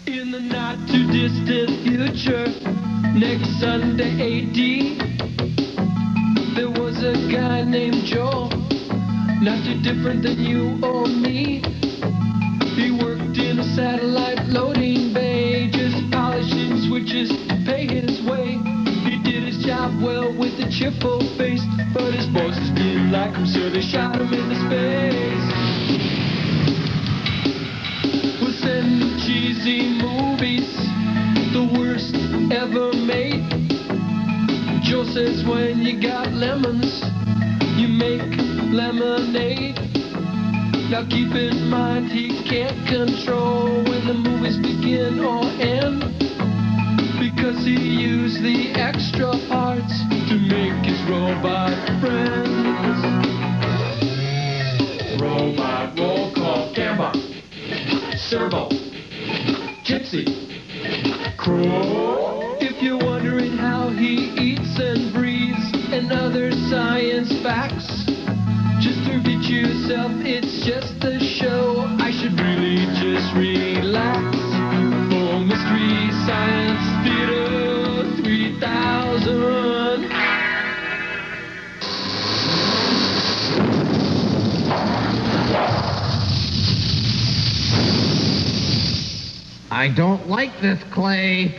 In the not too distant future, next Sunday AD, there was a guy named Joel, not too different than you or me. He worked in a satellite loading bay, just polishing switches to pay his way. He did his job well with a cheerful face, but his bosses didn't like him, so they shot him into space. We'll send him cheesy movies, the worst ever made. Joe says when you got lemons, you make lemonade. Now keep in mind he can't control when the movies begin or end, because he used the extra parts to make his robot friends. Robot roll call, camera, servo, gypsy, crow. If you're wondering how he eats and breathes and other science facts, just repeat yourself, it's just a show. I should really just relax. For Mystery Science Theater 3000. I don't like this, Clay.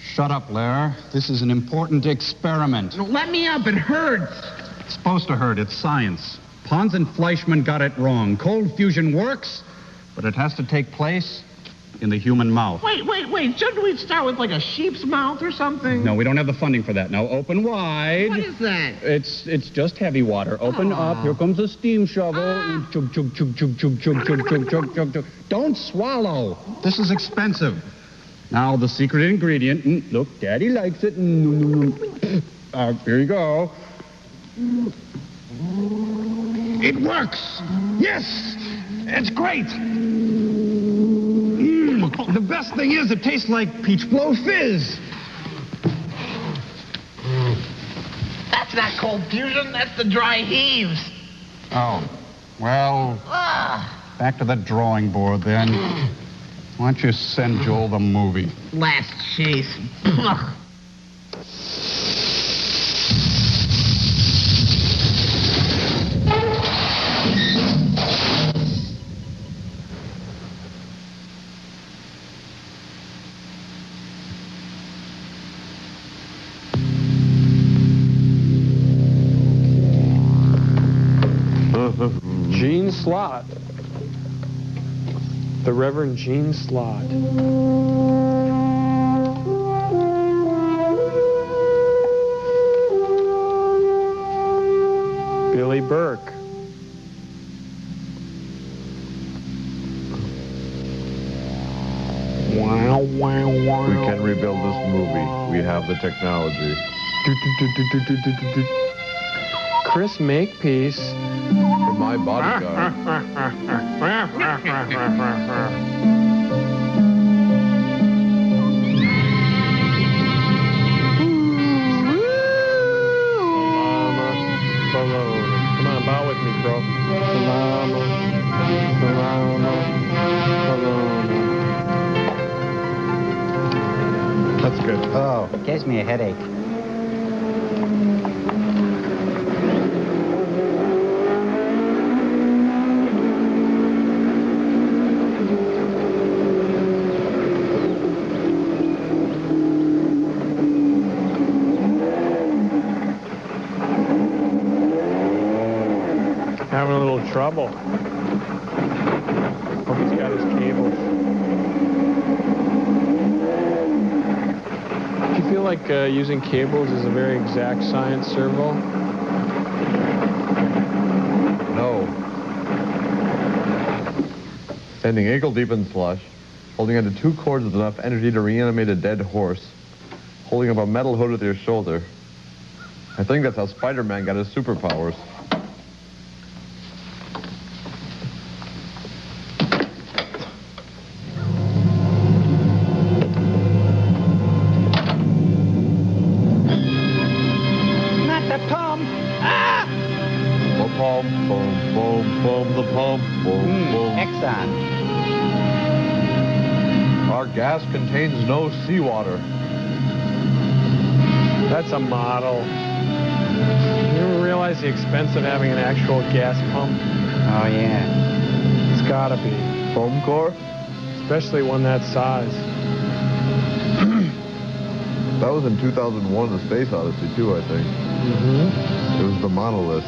Shut up, Lair. This is an important experiment. Let me up, it hurts. It's supposed to hurt. It's science. Pons and Fleischmann got it wrong. Cold fusion works, but it has to take place in the human mouth. Wait. Shouldn't we start with like a sheep's mouth or something? No, we don't have the funding for that. Now, open wide. What is that? It's just heavy water. Open up. Here comes a steam shovel. Chug, chug, chug, chug, chug, chug, chug, chug, chug, chug, chug. Don't swallow. This is expensive. Now, the secret ingredient. Look, Daddy likes it. Here you go. It works! Yes! It's great! The best thing is it tastes like peach blow fizz. That's not cold fusion, that's the dry heaves. Oh, well, back to the drawing board then. Why don't you send Joel the movie? Last chase. Gene Slott. The Reverend Gene Slott. Billy Burke. Wow. We can rebuild this movie. We have the technology. Chris Makepeace. For my bodyguard. Come on, bow with me, bro. That's good. Oh, gives me a headache. Having a little trouble. Hope he's got his cables. Do you feel like using cables is a very exact science, Servo? No. Standing ankle deep in slush, holding onto two cords with enough energy to reanimate a dead horse, holding up a metal hood with your shoulder. I think that's how Spider-Man got his superpowers. gas contains no seawater. That's a model. You ever realize the expense of having an actual gas pump? Oh, yeah. It's gotta be. Foam core? Especially one that size. That was in 2001, The Space Odyssey, too, I think. Mm-hmm. It was the monolith.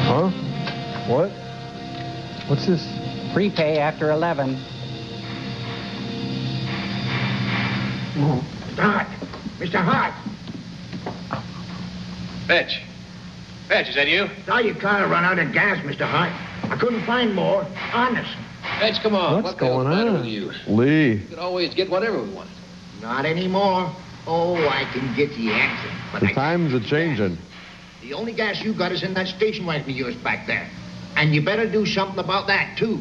Huh? What? What's this? Prepay after 11. Hart! Mr. Hart! Fetch. Fetch, is that you? Saw your car run out of gas, Mr. Hart. I couldn't find more. Honest. Fetch, come on. What's What the hell's going the matter on? with you? Lee. We could always get whatever we want. Not anymore. Oh, I can get the answer. But The I times are changing. The only gas you got is in that station wagon of yours back there. And you better do something about that, too.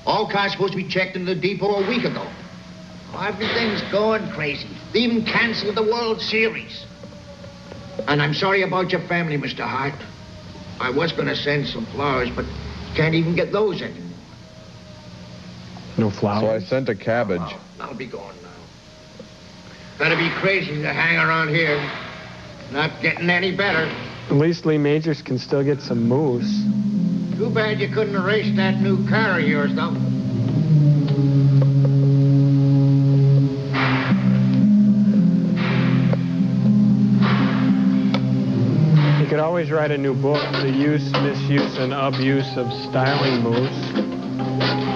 All cars supposed to be checked in the depot a week ago. Everything's going crazy. They even canceled the World Series. And I'm sorry about your family, Mr. Hart. I was going to send some flowers, but can't even get those anymore. No So I flowers? sent a cabbage. Oh, I'll be going now. Better be crazy to hang around here. Not getting any better. At least Lee Majors can still get some moose. Too bad you couldn't erase that new car of yours, though. You could always write a new book, The Use, Misuse, and Abuse of Styling Moose.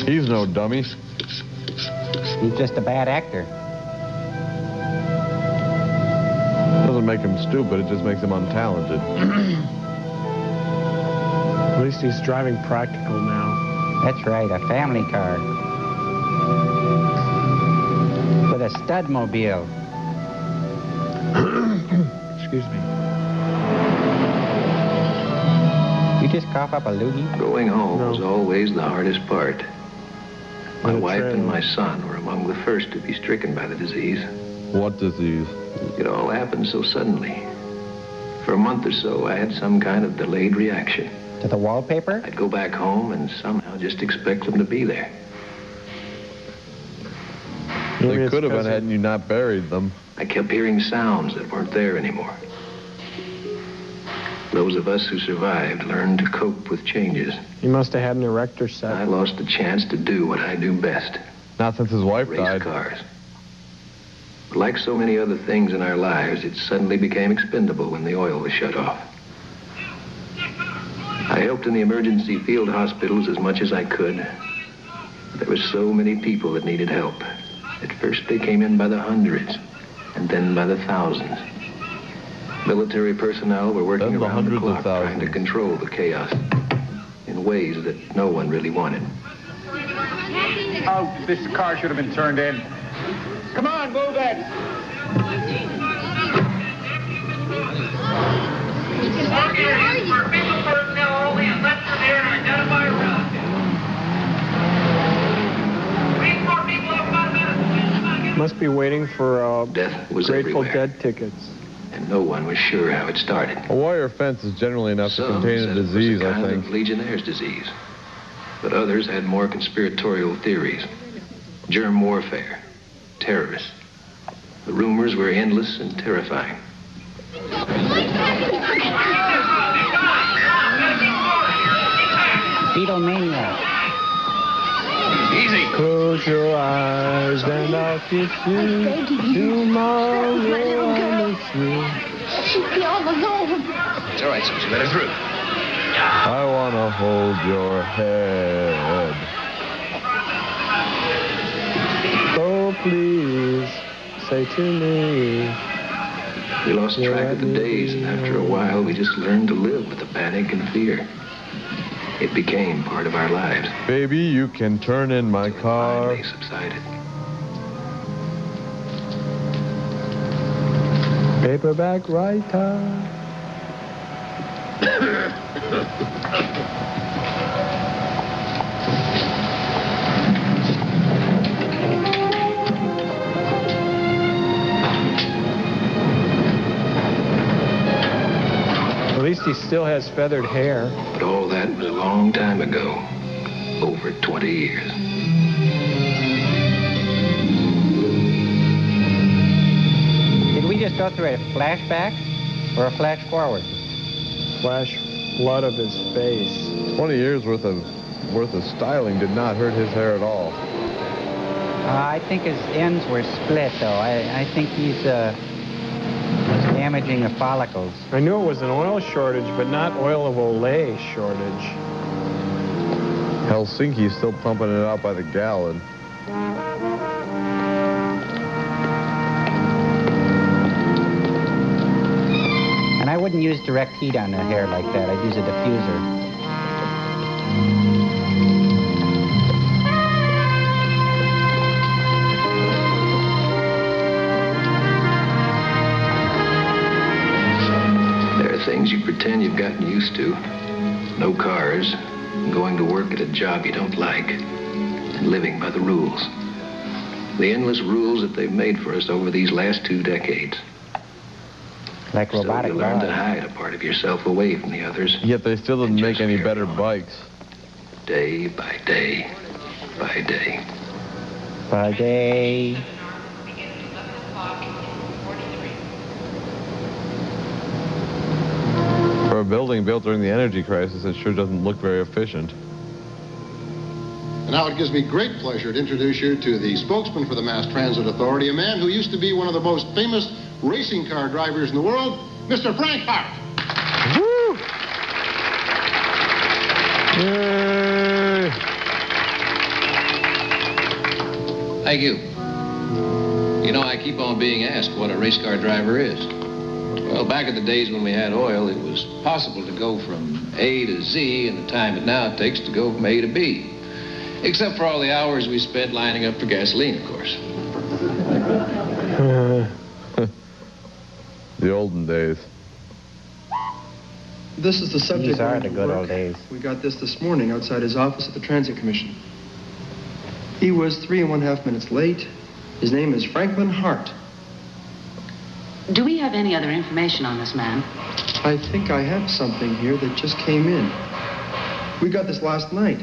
He's no dummy. He's just a bad actor. Doesn't make him stupid, it just makes him untalented. At least he's driving practical now. That's right, a family car. With a studmobile. Excuse me. You just cough up a loogie? Going home No. was always the hardest part. My On a wife trailer. and my son were among the first to be stricken by the disease. What disease? It all happened so suddenly. For a month or so, I had some kind of delayed reaction. To the wallpaper? I'd go back home and somehow just expect them to be there. Maybe They it's could have been because had you not buried them. I kept hearing sounds that weren't there anymore. Those of us who survived learned to cope with changes. He must have had an erector I set. lost the chance to do what I do best, Not since his wife race died. cars. But like so many other things in our lives, it suddenly became expendable when the oil was shut off. I helped in the emergency field hospitals as much as I could. There were so many people that needed help. At first they came in by the hundreds, and then by the thousands. Military personnel were working Then the around the hundreds of clock trying to thousands. control the chaos in ways that no one really wanted. Oh, this car should have been turned in. Come on, move it. Must be waiting for Death was Grateful everywhere, Dead tickets. and no one was sure how it started. A wire fence is generally enough to Some contain said a it was disease, a I kind think. of Legionnaire's disease. But others had more conspiratorial theories. Germ warfare, terrorists. The rumors were endless and terrifying. Beatlemania. Easy. Close your eyes and I'll kiss you. Tomorrow I'll miss you. She'd be all alone. It's all right, Susie. Let her through. I want to hold your head. Oh, please, say to me. We lost track of the days, and after a while, we just learned to live with the panic and fear. It became part of our lives. Baby, you can turn in my Until it car. finally subsided. Paperback writer. least he still has feathered hair. But all that was a long time ago. Over 20 years. Did we just go through a flashback or a flash forward? Flash flood of his face. 20 years worth of styling did not hurt his hair at all. I think his ends were split, though. I think he's damaging the follicles. I knew it was an oil shortage, but not oil of Olay shortage. Helsinki's still pumping it out by the gallon. And I wouldn't use direct heat on the hair like that. I'd use a diffuser. There are things you pretend you've gotten used to. No cars, going to work at a job you don't like, and living by the rules. The endless rules that they've made for us over these last 2 decades. Like Still, robotic you learn to laws. hide a part of yourself away from the others. Yet they still didn't And make just any carry better on. bikes. Day by day by day. By day. For a building built during the energy crisis, it sure doesn't look very efficient. And now it gives me great pleasure to introduce you to the spokesman for the Mass Transit Authority, a man who used to be one of the most famous racing car drivers in the world, Mr. Frank Hart. Woo! Yay! Thank you. You know, I keep on being asked what a race car driver is. Well, back in the days when we had oil, it was possible to go from A to Z in the time it now takes to go from A to B. Except for all the hours we spent lining up for gasoline, of course. The olden days. This is the subject. These are of the our good work. old days. We got this morning outside his office at the Transit Commission. He was 3 1/2 minutes late. His name is Franklin Hart. Do we have any other information on this man? I think I have something here that just came in. We got this last night.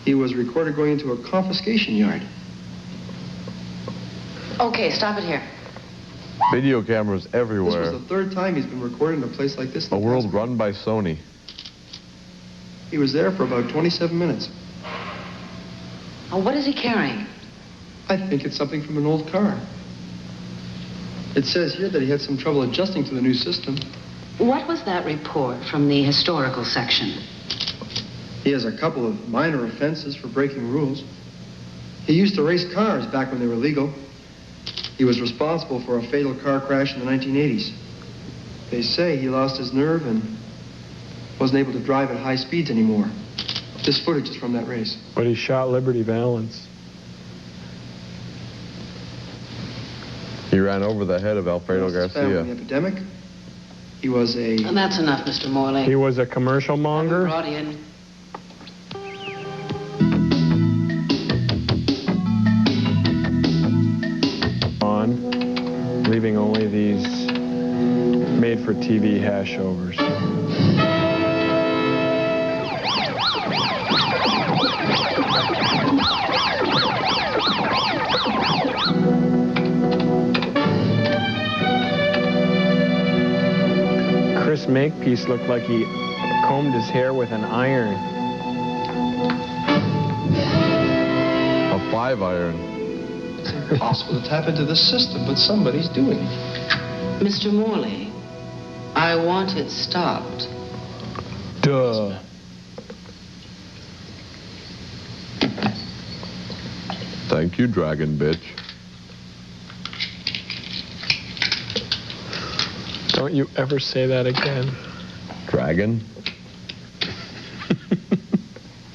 He was recorded going into a confiscation yard. Okay, stop it here. Video cameras This everywhere. was the 3rd time he's been recorded in a place like this. in A the world past. run by Sony. He was there for about 27 minutes. Oh, what is he carrying? I think it's something from an old car. It says here that he had some trouble adjusting to the new system. What was that report from the historical section? He has a couple of minor offenses for breaking rules. He used to race cars back when they were legal. He was responsible for a fatal car crash in the 1980s. They say he lost his nerve and wasn't able to drive at high speeds anymore. This footage is from that race. But he shot Liberty Valance. He ran over the head of Alfredo He lost his family in Garcia. the epidemic. He was a... And that's enough, Mr. Morley. He was a commercial monger. Brought in. On, leaving only these made-for-TV hashovers. Chris Makepeace looked like he combed his hair with an iron. A 5-iron. It's impossible to tap into this system, but somebody's doing it. Mr. Morley, I want it stopped. Duh. Thank you, dragon bitch. Don't you ever say that again. Dragon?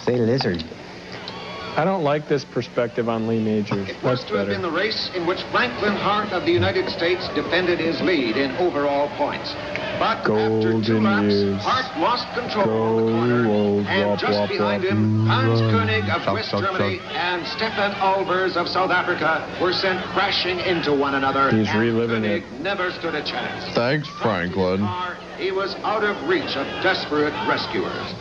Say lizard. I don't like this perspective on Lee Majors. It was That's to have been better. the race in which Franklin Hart of the United States defended his lead in overall points. But after 2 Golden laps, years. Hart lost control Go, of the corner, old and wop, just wop, behind wop. him, Hans Run. Koenig of Shock, West shock, Germany shock. and Stefan Olbers of South Africa were sent crashing into one another. He's and reliving Koenig it. never stood a chance. Thanks, Franklin. Car he was out of reach of desperate rescuers.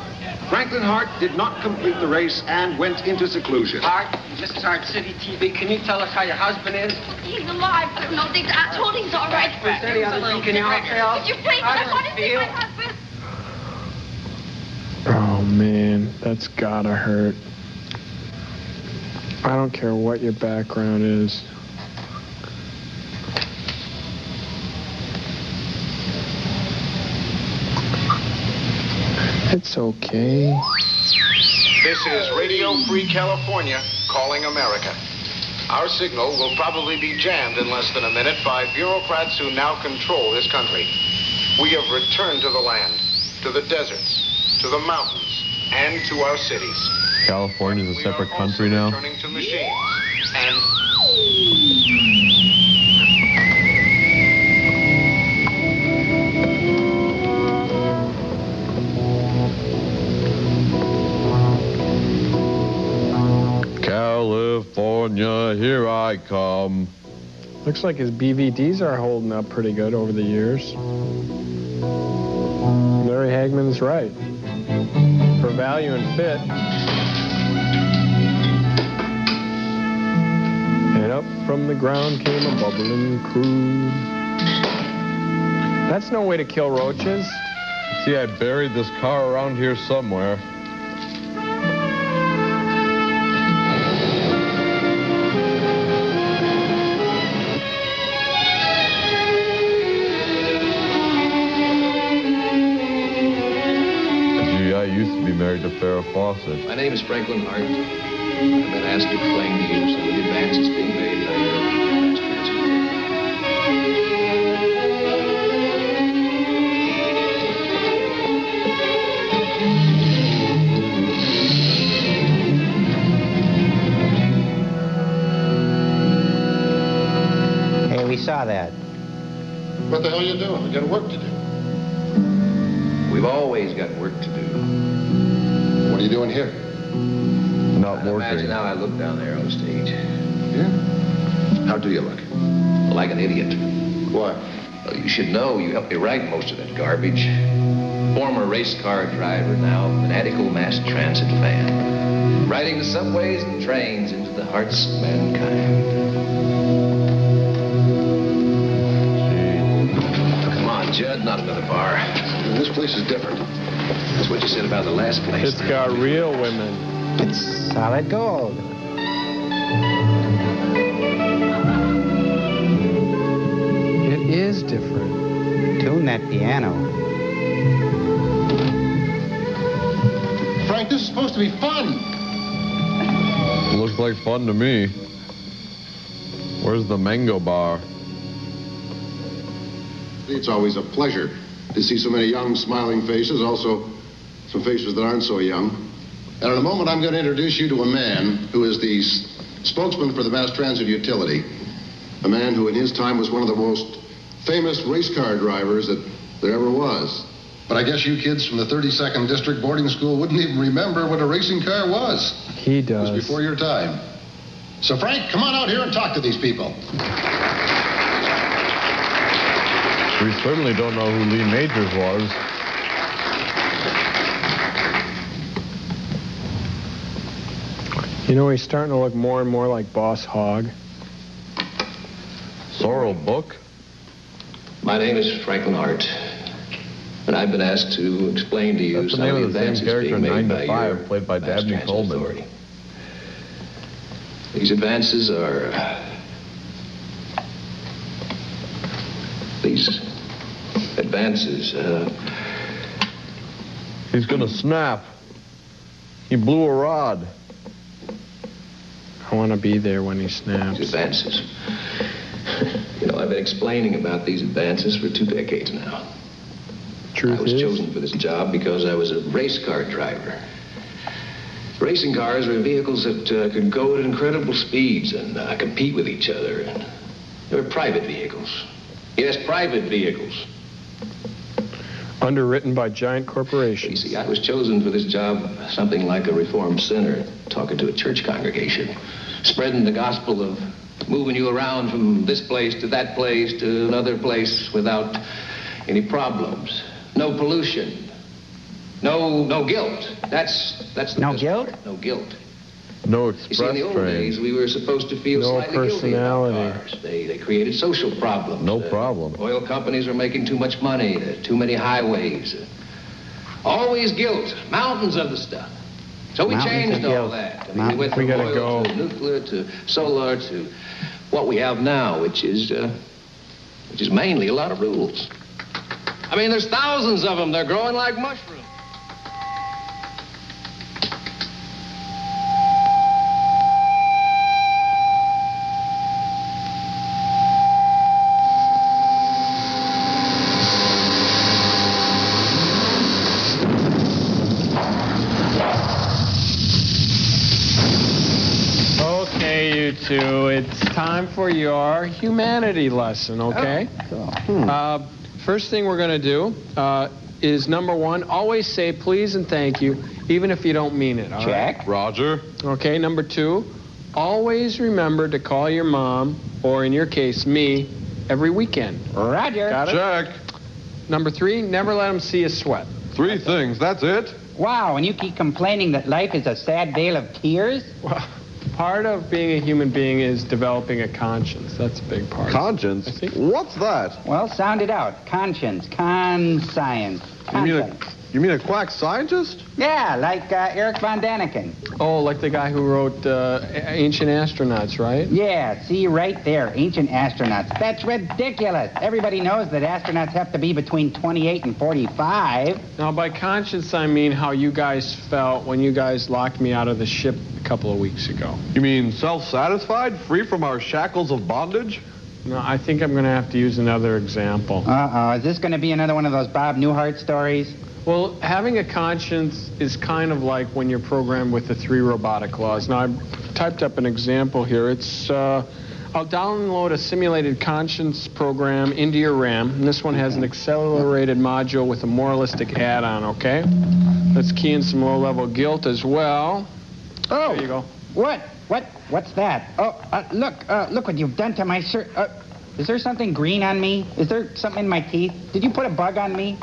Franklin Hart did not complete the race and went into seclusion. Hart, this is Hart City TV. Can you tell us how your husband is? He's alive, but no, I told him he's all right. Is there any other thing can you tell? Would you please? I want to see my husband. Oh, man, that's gotta hurt. I don't care what your background is. It's okay. This is Radio Free California calling America. Our signal will probably be jammed in less than a minute by bureaucrats who now control this country. We have returned to the land, to the deserts, to the mountains, and to our cities. California's a separate country now. Returning to machines and California, here I come. Looks like his BVDs are holding up pretty good over the years. Larry Hagman's right. For value and fit. And up from the ground came a bubbling crude. That's no way to kill roaches. See, I buried this car around here somewhere. Married to Farrah Fawcett. My name is Franklin Hart. I've been asked to explain to you some of the advances being made by your mass Hey, we saw that. What the hell are you doing? We got work to do. We've always got work to do. What are you doing here? Not working. Imagine how I look down there on stage. Yeah? How do you look? Like an idiot. Why? Well, you should know you helped me write most of that garbage. Former race car driver, now fanatical mass transit fan. Riding the subways and trains into the hearts of mankind. Come on, Judd, not another bar. This place is different. That's what you said about the last place. It's got real women. It's solid gold. It is different. Tune that piano. Frank, this is supposed to be fun. Looks like fun to me. Where's the mango bar? It's always a pleasure to see so many young, smiling faces, also some faces that aren't so young. And in a moment, I'm going to introduce you to a man who is the spokesman for the mass transit utility. A man who in his time was one of the most famous race car drivers that there ever was. But I guess you kids from the 32nd District Boarding School wouldn't even remember what a racing car was. He does. It was before your time. So, Frank, come on out here and talk to these people. We certainly don't know who Lee Majors was. You know, he's starting to look more and more like Boss Hogg. Sorrel Book? My name is Franklin Hart. And I've been asked to explain to you That's some the of name the of the same advances character being in made 9 to by 5, your played by mass Dabney transit Coleman. authority. These advances He's gonna snap. He blew a rod. I want to be there when he snaps. These advances. You know, I've been explaining about these advances for 2 decades now. Truth I was is, chosen for this job because I was a race car driver. Racing cars were vehicles that could go at incredible speeds and compete with each other. And they were private vehicles. Yes, private vehicles. underwritten by giant corporations. You see, I was chosen for this job something like a reformed sinner talking to a church congregation, spreading the gospel of moving you around from this place to that place to another place without any problems. no pollution, no guilt. That's the No best guilt? part. No guilt. No You see, in the express old train. days, we were supposed to feel No slightly guilty about personality. cars. They created social problems. No problem. Oil companies were making too much money, too many highways. Always guilt, mountains of the stuff. So we Mountains changed of all guilt. that. I mean, we went We from gotta oil go. to nuclear to solar to what we have now, which is mainly a lot of rules. I mean, there's thousands of them. They're growing like mushrooms. Okay, you two, it's time for your humanity lesson, okay? First thing we're going to do is, number one, always say please and thank you, even if you don't mean it, all right? Check. Roger. Okay, number two, always remember to call your mom, or in your case, me, every weekend. Roger. Got it? Check. Number three, never let them see you sweat. 3 things. That's it. Wow, and you keep complaining that life is a sad vale of tears? Well, part of being a human being is developing a conscience. That's a big part. Conscience? I think. What's that? Well, sound it out. Conscience. Conscience. You mean a quack scientist? Yeah, like Eric von Daniken. Oh, like the guy who wrote Ancient Astronauts, right? Yeah, see right there, ancient astronauts. That's ridiculous. Everybody knows that astronauts have to be between 28 and 45. Now, by conscience, I mean how you guys felt when you guys locked me out of the ship a couple of weeks ago. You mean self-satisfied, free from our shackles of bondage? No, I think I'm going to have to use another example. Uh-oh, is this going to be another one of those Bob Newhart stories? Well, having a conscience is kind of like when you're programmed with the 3 robotic laws. Now, I've typed up an example here. It's, I'll download a simulated conscience program into your RAM, and this one has an accelerated module with a moralistic add-on, okay? Let's key in some low-level guilt as well. Oh, There you go. What's that? Oh, look what you've done to my shirt. Is there something green on me? Is there something in my teeth? Did you put a bug on me?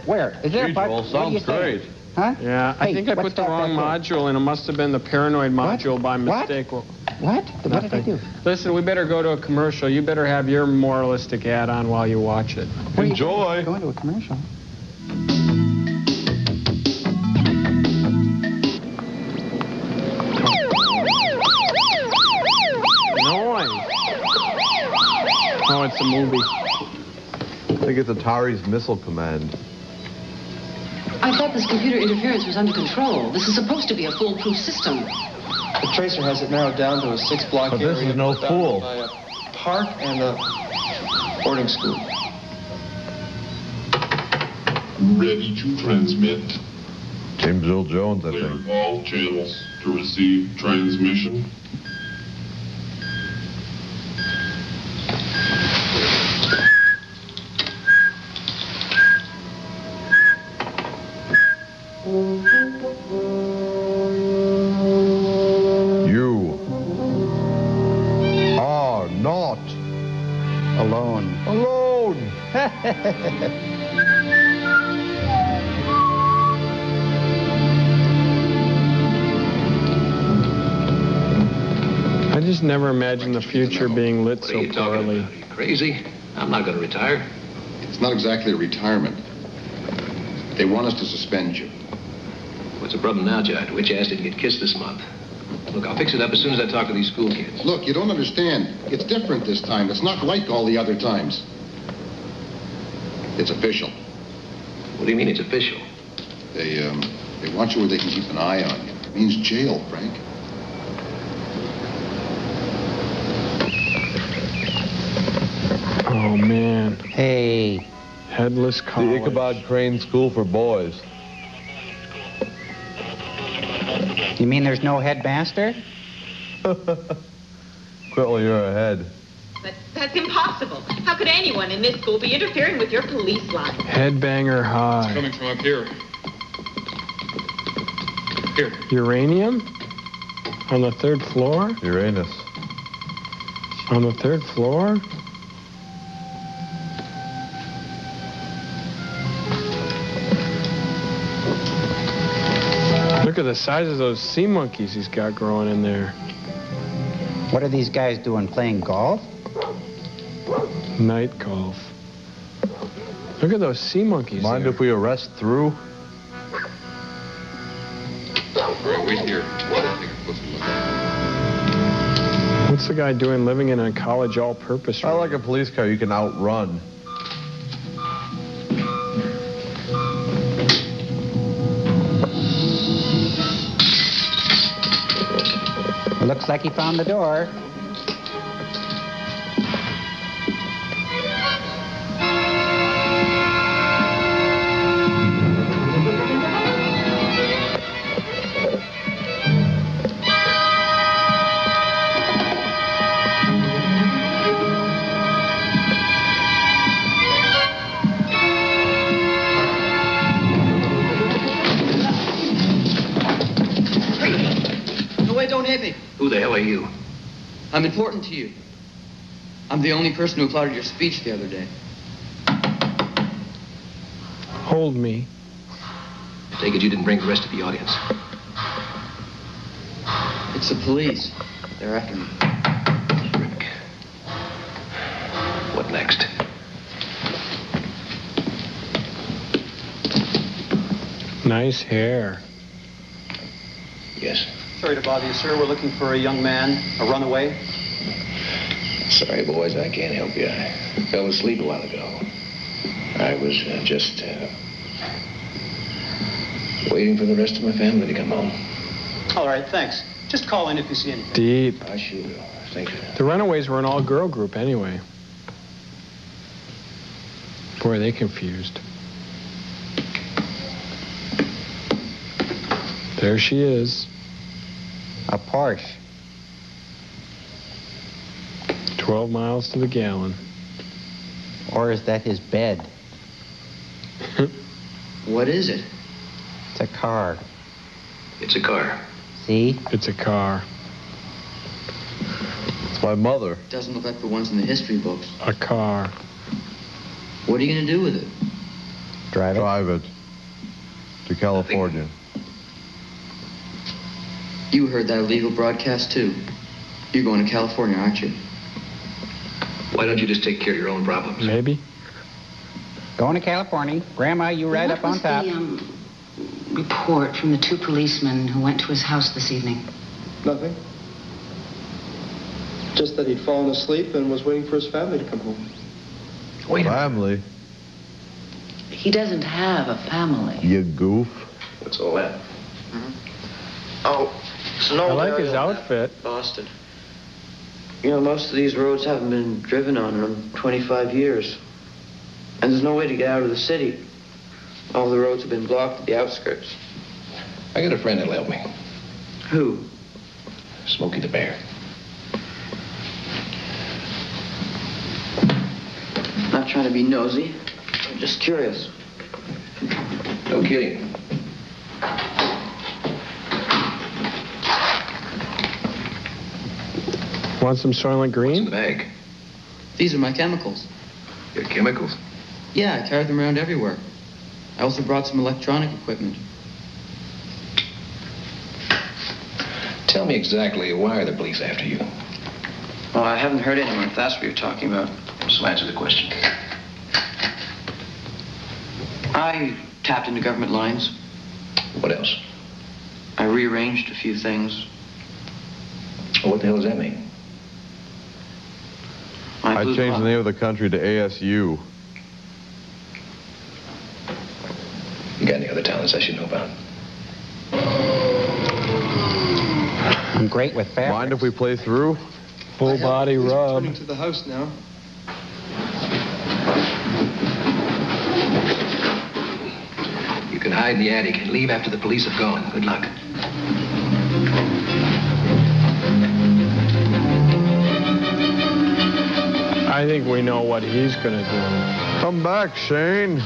Where? Is there a bug? Joel, What do you sounds say? great. Huh? Yeah, I Hey, think I what's put the that wrong back there? module in. It must have been the paranoid module by What? mistake. Well, What? What did I do? listen, we better go to a commercial. You better have your moralistic add-on while you watch it. Where are you Enjoy. Going to a commercial. Noise. Oh, it's a movie. I think it's Atari's Missile Command. I thought this computer interference was under control. This is supposed to be a foolproof system. The tracer has it narrowed down to a 6-block But area. this is no fool. By a park and a boarding school. Ready to transmit. James Earl Jones, I Clear think. all channels to receive transmission. You are not Alone. alone. I just never imagined the future being lit What are so you talking poorly. about? Are you crazy? I'm not going to retire. It's not exactly a retirement. They want us to suspend you. What's the problem now, Judge? Which ass didn't get kissed this month? Look, I'll fix it up as soon as I talk to these school kids. Look, you don't understand. It's different this time. It's not like all the other times. It's official. What do you mean it's official? They want you where they can keep an eye on you. It means jail, Frank. Oh, man. Hey. Headless The college. Ichabod Crane School for Boys. You mean there's no headmaster? Quittle, you're ahead. But that's impossible. How could anyone in this school be interfering with your police line? Headbanger High. Coming from up here. Here. Uranium? On the 3rd floor? Uranus. On the 3rd floor? Look at the size of those sea monkeys he's got growing in there. What are these guys doing, playing golf? Night golf. Look at those sea monkeys. Mind there. if we arrest through? Wait here. Take a closer look. What's the guy doing living in a college all-purpose room? I like a police car you can outrun. Looks like he found the door. No way, don't hit me. Who the hell are you? I'm important to you. I'm the only person who applauded your speech the other day. Hold me. I take it you didn't bring the rest of the audience. It's the police. They're after me. Rick. What next? Nice hair. Yes. Sorry to bother you, sir. We're looking for a young man, a runaway. Sorry, boys, I can't help you. I fell asleep a while ago. I was just waiting for the rest of my family to come home. All right, thanks. Just call in if you see anything. Deep. I sure will. Thank you. The Runaways were an all-girl group anyway. Boy, are they confused. There she is. A Porsche. 12 miles to the gallon. Or is that his bed? What is it? It's a car. It's a car. See? It's a car. It's my mother. Doesn't look like the ones in the history books. A car. What are you going to do with it? Drive it. Drive it to California. You heard that illegal broadcast, too. You're going to California, aren't you? Why don't you just take care of your own problems? Maybe. Going to California. Grandma, you right up on top. What was the report from the two policemen who went to his house this evening? Nothing. Just that he'd fallen asleep and was waiting for his family to come home. Wait a minute. Family? He doesn't have a family. You goof. What's all that? Oh, it's an I old like area his of outfit. Boston. You know, most of these roads haven't been driven on in 25 years. And there's no way to get out of the city. All the roads have been blocked at the outskirts. I got a friend that'll help me. Who? Smokey the Bear. Not trying to be nosy. I'm just curious. No kidding. Want some Soylent In Green? the bag. These are my chemicals. Your chemicals? Yeah, I carry them around everywhere. I also brought some electronic equipment. Tell me exactly why are the police after you? Well, I haven't heard anyone, if that's what you're talking about. So answer the question. I tapped into government lines. What else? I rearranged a few things. What the hell does that mean? I changed the name of the country to ASU. You got any other talents I should know about? I'm great with fabrics. Mind if we play through? Full body rub. Returning to the house now. You can hide in the attic and leave after the police have gone. Good luck. I think we know what he's gonna do. Come back, Shane.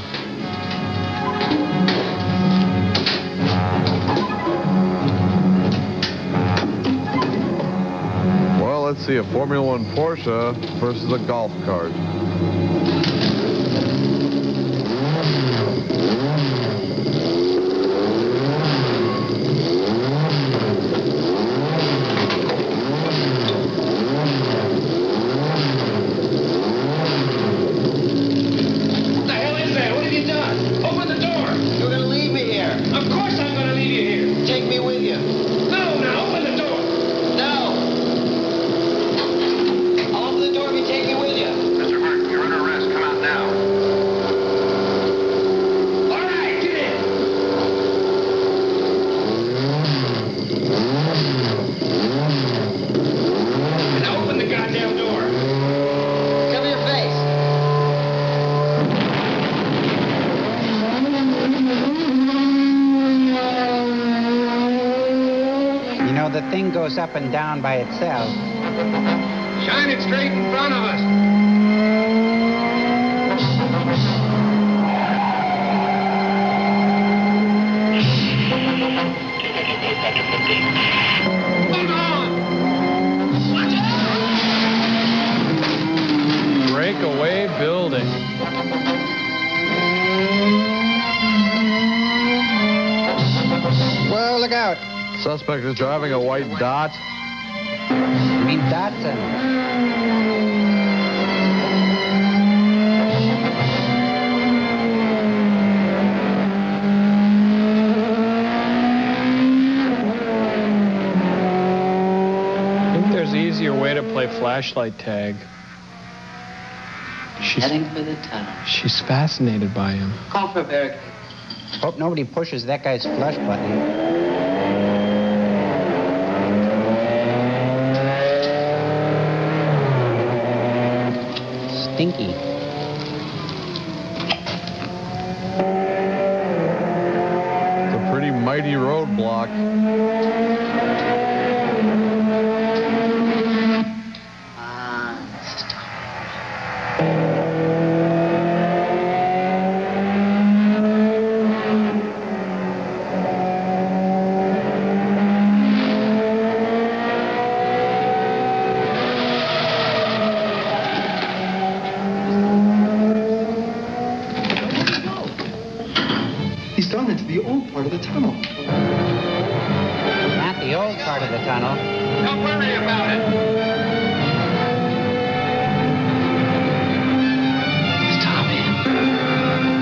Well, let's see, a Formula One Porsche versus a golf cart. thing goes up and down by itself. Shine it straight in front of us. Hold on! Breakaway building. Whoa, look out. Suspect is driving a white dot. You mean Datsun? I think there's an easier way to play flashlight tag. Heading for the tunnel. She's fascinated by him. Call for a barricade. Hope nobody pushes that guy's flush button. Stinky. It's a pretty mighty roadblock. He's gone into the old part of the tunnel. Not the old part of the tunnel. Don't worry about it. Stop him.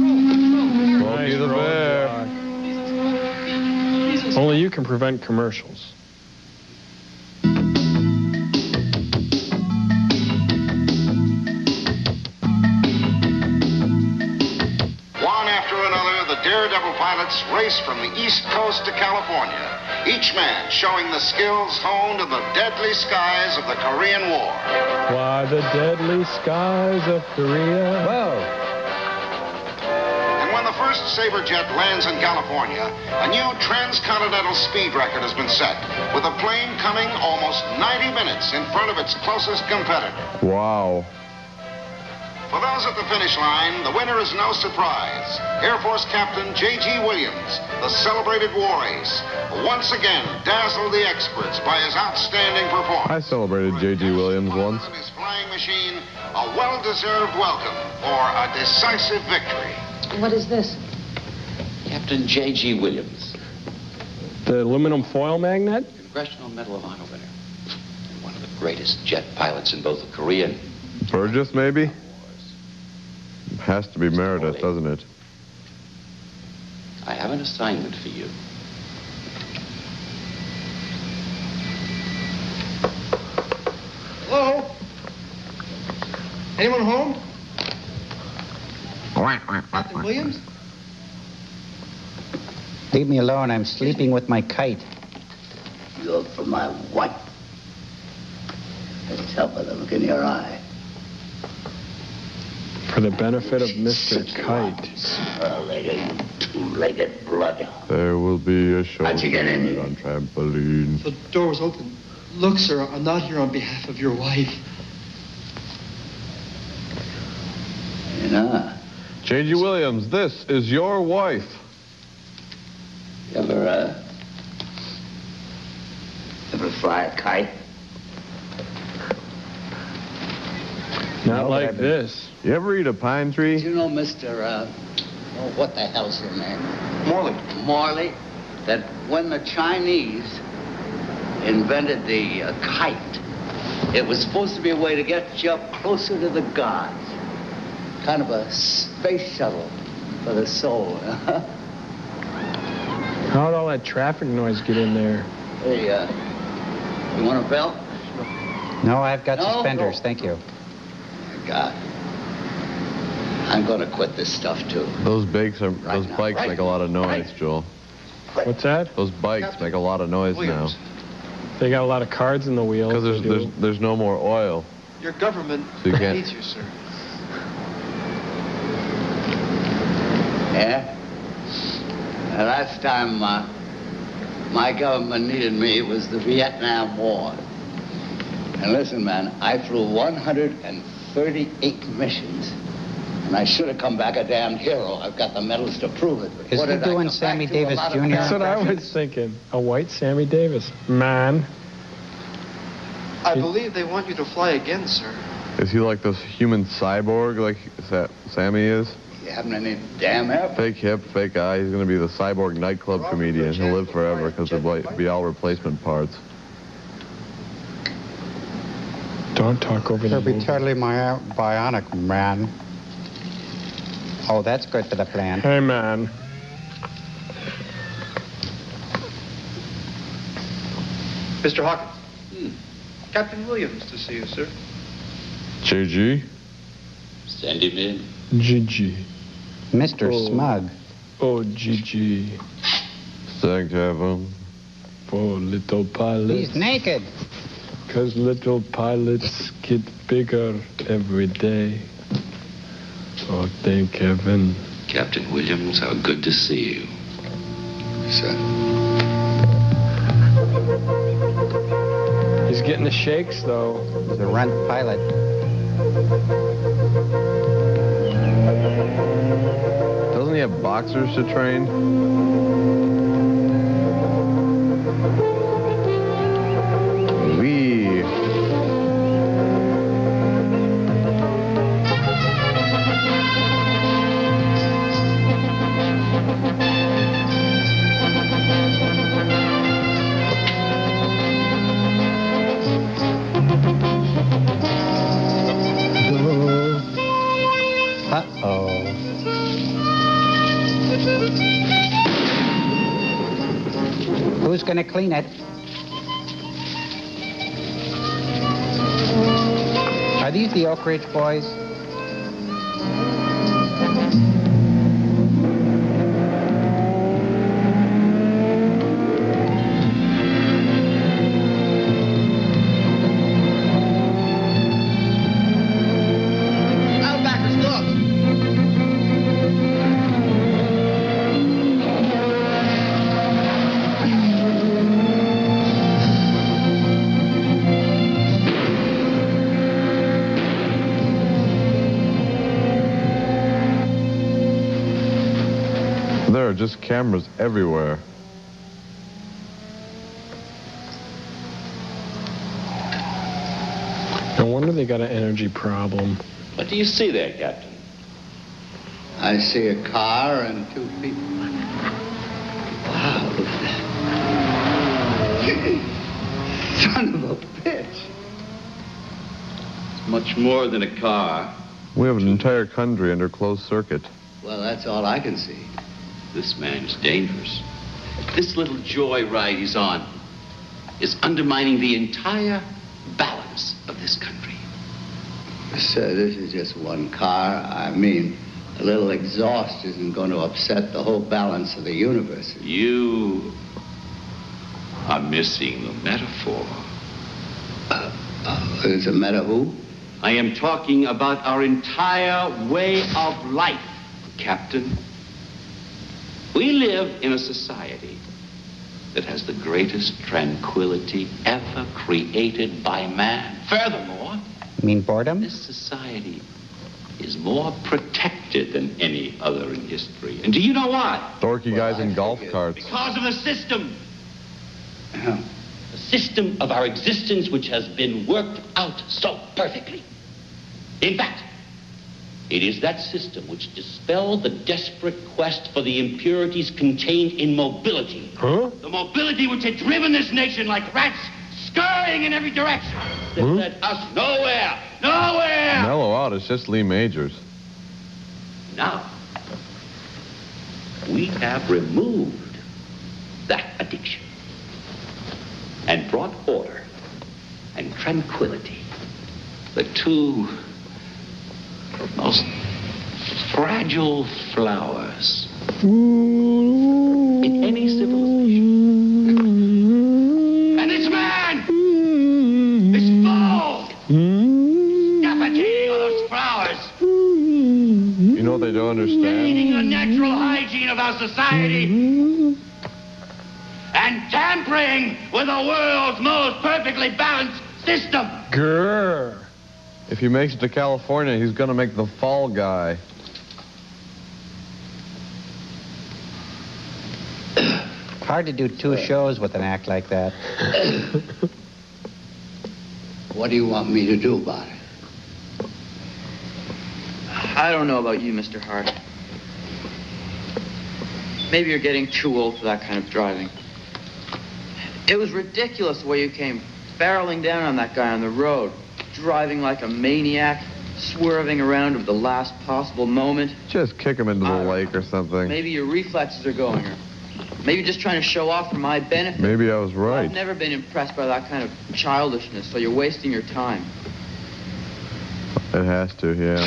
Smokey the Bear. Only you can prevent commercials. One after another, the daredevil pilots race from the East Coast to California, each man showing the skills honed in the deadly skies of the Korean War. Why the deadly skies of Korea? Whoa. And when the first Sabre jet lands in California, a new transcontinental speed record has been set, with a plane coming almost 90 minutes in front of its closest competitor. Wow. For those at the finish line, the winner is no surprise. Air Force Captain J.G. Williams, the celebrated war ace, who once again dazzled the experts by his outstanding performance. I celebrated J.G. Williams once. His flying machine, a well-deserved welcome for a decisive victory. What is this? Captain J.G. Williams, The aluminum foil magnet? Congressional Medal of Honor winner, and one of the greatest jet pilots in both the Korean. Burgess, maybe? Has to be Meredith, doesn't it? I have an assignment for you. Hello? Anyone home? Captain Williams? Leave me alone. I'm sleeping with my kite. You're for my wife. Let's tell by the look in your eye. For the benefit of Mr. Kite. Spur-legged, two-legged blood. There will be a show How'd you get in tonight on trampoline. The door was open. Look, sir, I'm not here on behalf of your wife. You're not. J.G. Williams, this is your wife. You ever fly a kite? Not like this. You ever eat a pine tree? You know, Mr. What the hell's your name? Morley. Morley, that when the Chinese invented the kite, it was supposed to be a way to get you up closer to the gods. Kind of a space shuttle for the soul. How'd all that traffic noise get in there? Hey, you want a belt? No, I've got No? suspenders. No. Thank you. God. I'm gonna quit this stuff too. Those bikes Right make a lot of noise, Joel. What's that? Those bikes make a lot of noise now. They got a lot of cards in the wheels. Because there's no more oil. Your government So you can't- needs you, sir. Yeah? The last time my government needed me was the Vietnam War. And listen, man, I flew 138 missions. And I should have come back a damn hero. I've got the medals to prove it. Is he doing Sammy Davis Jr.? That's what I was thinking. A white Sammy Davis. Man. I believe they want you to fly again, sir. Is he like this human cyborg like Sammy is? You haven't any damn help? Fake hip, fake eye. He's going to be the cyborg nightclub comedian. He'll live forever because there'll be all replacement parts. Don't talk over the He'll be totally bionic, man. Oh, that's good for the plan. Hey, man. Mr. Hawkins. Captain Williams to see you, sir. JG? Send him in. GG. Mr. Smug. Oh, GG. Thank heaven. For little pilots. He's naked. 'Cause little pilots get bigger every day. Oh, thank heaven. Captain Williams, how good to see you. Sir. He's getting the shakes, though. He's a runt pilot. Doesn't he have boxers to train? Wee. Uh-oh. Who's gonna clean it? Are these the Oak Ridge boys? There are just cameras everywhere. No wonder they got an energy problem. What do you see there, Captain? I see a car and two people. Wow, look at that. Son of a bitch. It's much more than a car. We have an entire country under closed circuit. Well, that's all I can see. This man's dangerous. This little joyride he's on is undermining the entire balance of this country. Sir, this is just one car. I mean, a little exhaust isn't going to upset the whole balance of the universe. You are missing the metaphor. It's a matter who? I am talking about our entire way of life, Captain. We live in a society that has the greatest tranquility ever created by man. Furthermore, You mean boredom? this society is more protected than any other in history. And do you know why? Dorky guys in golf carts. Because of the system. The system of our existence which has been worked out so perfectly. In fact, it is that system which dispelled the desperate quest for the impurities contained in mobility. Huh? The mobility which had driven this nation like rats scurrying in every direction. That led us nowhere. Nowhere! Mellow out, it's just Lee Majors. Now, we have removed that addiction and brought order and tranquility, the two most fragile flowers in any civilization. And this man, this fool, suffocating all those flowers, You know what they don't understand? invading the natural hygiene of our society. And tampering with the world's most perfectly balanced system. Grrr. If he makes it to California, he's gonna make the fall guy. Hard to do 2 shows with an act like that. What do you want me to do about it? I don't know about you, Mr. Hart. Maybe you're getting too old for that kind of driving. It was ridiculous the way you came barreling down on that guy on the road, driving like a maniac, swerving around at the last possible moment. Just kick him into the lake or something. Maybe your reflexes are going, or maybe just trying to show off for my benefit. Maybe I was right. I've never been impressed by that kind of childishness, so you're wasting your time. It has to, yeah.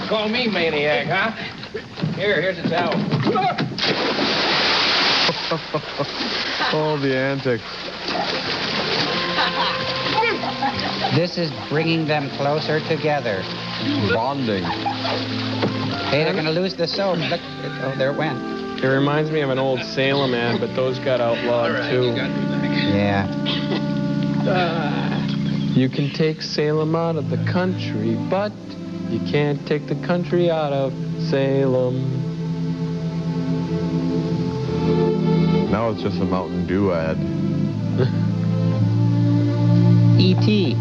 Call me maniac, huh? Here's a towel. Oh, the antics. This is bringing them closer together. Bonding. Hey, they're going to lose the soap. Look, oh, there it went. It reminds me of an old Salem ad, but those got outlawed too. Yeah. You can take Salem out of the country, but you can't take the country out of Salem. Now it's just a Mountain Dew ad. E.T.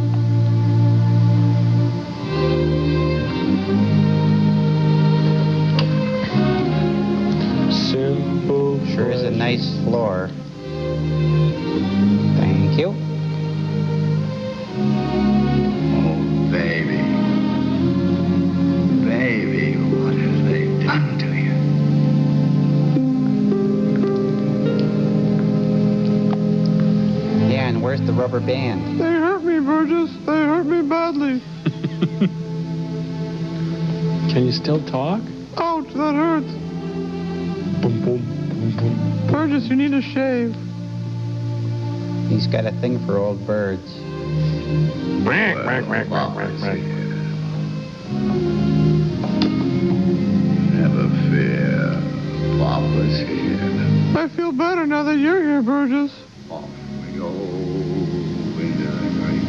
Simple. Sure is a nice floor. Thank you. Oh, baby. Baby, what have they done to you? Yeah, and where's the rubber band? They hurt me, Burgess. They hurt me badly. Can you still talk? Ouch, that hurts. Boom, boom, boom, boom. Burgess, you need to shave. He's got a thing for old birds. Never fear. Papa's here. I feel better now that you're here, Burgess. Off we go into the great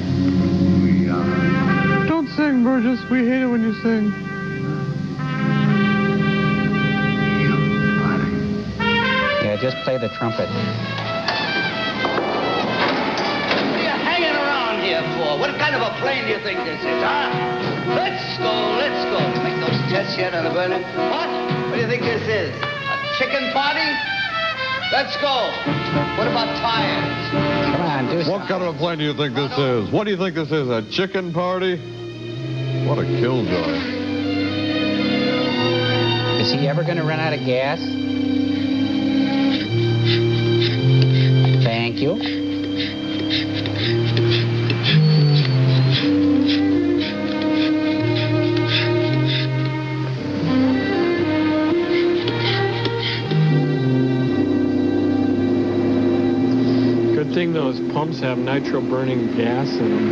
beyond. Don't sing, Burgess. We hate it when you sing. Yeah, just play the trumpet. What are you hanging around here for? What kind of a plane do you think this is, huh? Let's go, let's go. You make those tests yet on the burner? What? What do you think this is? A chicken party? Let's go. What about tires? Come on, do What kind of a plane do you think this is? What do you think this is, a chicken party? What a killjoy. Is he ever going to run out of gas? Thank you. Good thing those pumps have nitro-burning gas in them.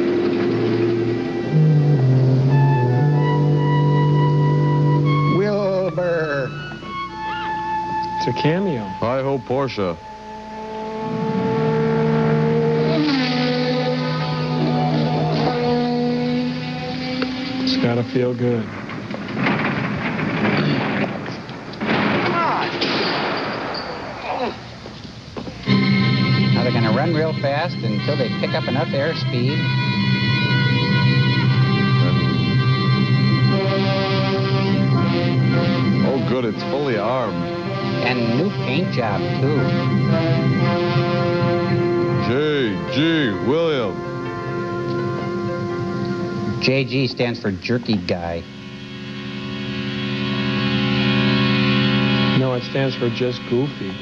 Wilbur. It's a cameo. I hope Porsche. It's gotta feel good. Now they're going to run real fast until they pick up enough airspeed. Oh, good, it's fully armed. And new paint job, too. J.G. Williams. JG stands for jerky guy. No, it stands for just goofy.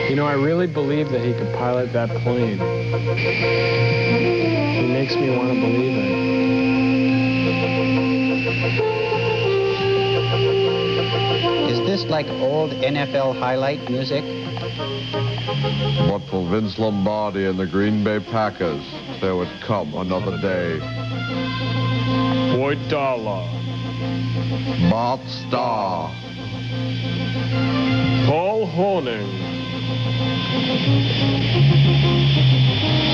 You know, I really believe that he could pilot that plane. He makes me want to believe it. this like old NFL highlight music? But for Vince Lombardi and the Green Bay Packers, there would come another day. White Dollar. Bart Starr. Paul Horning.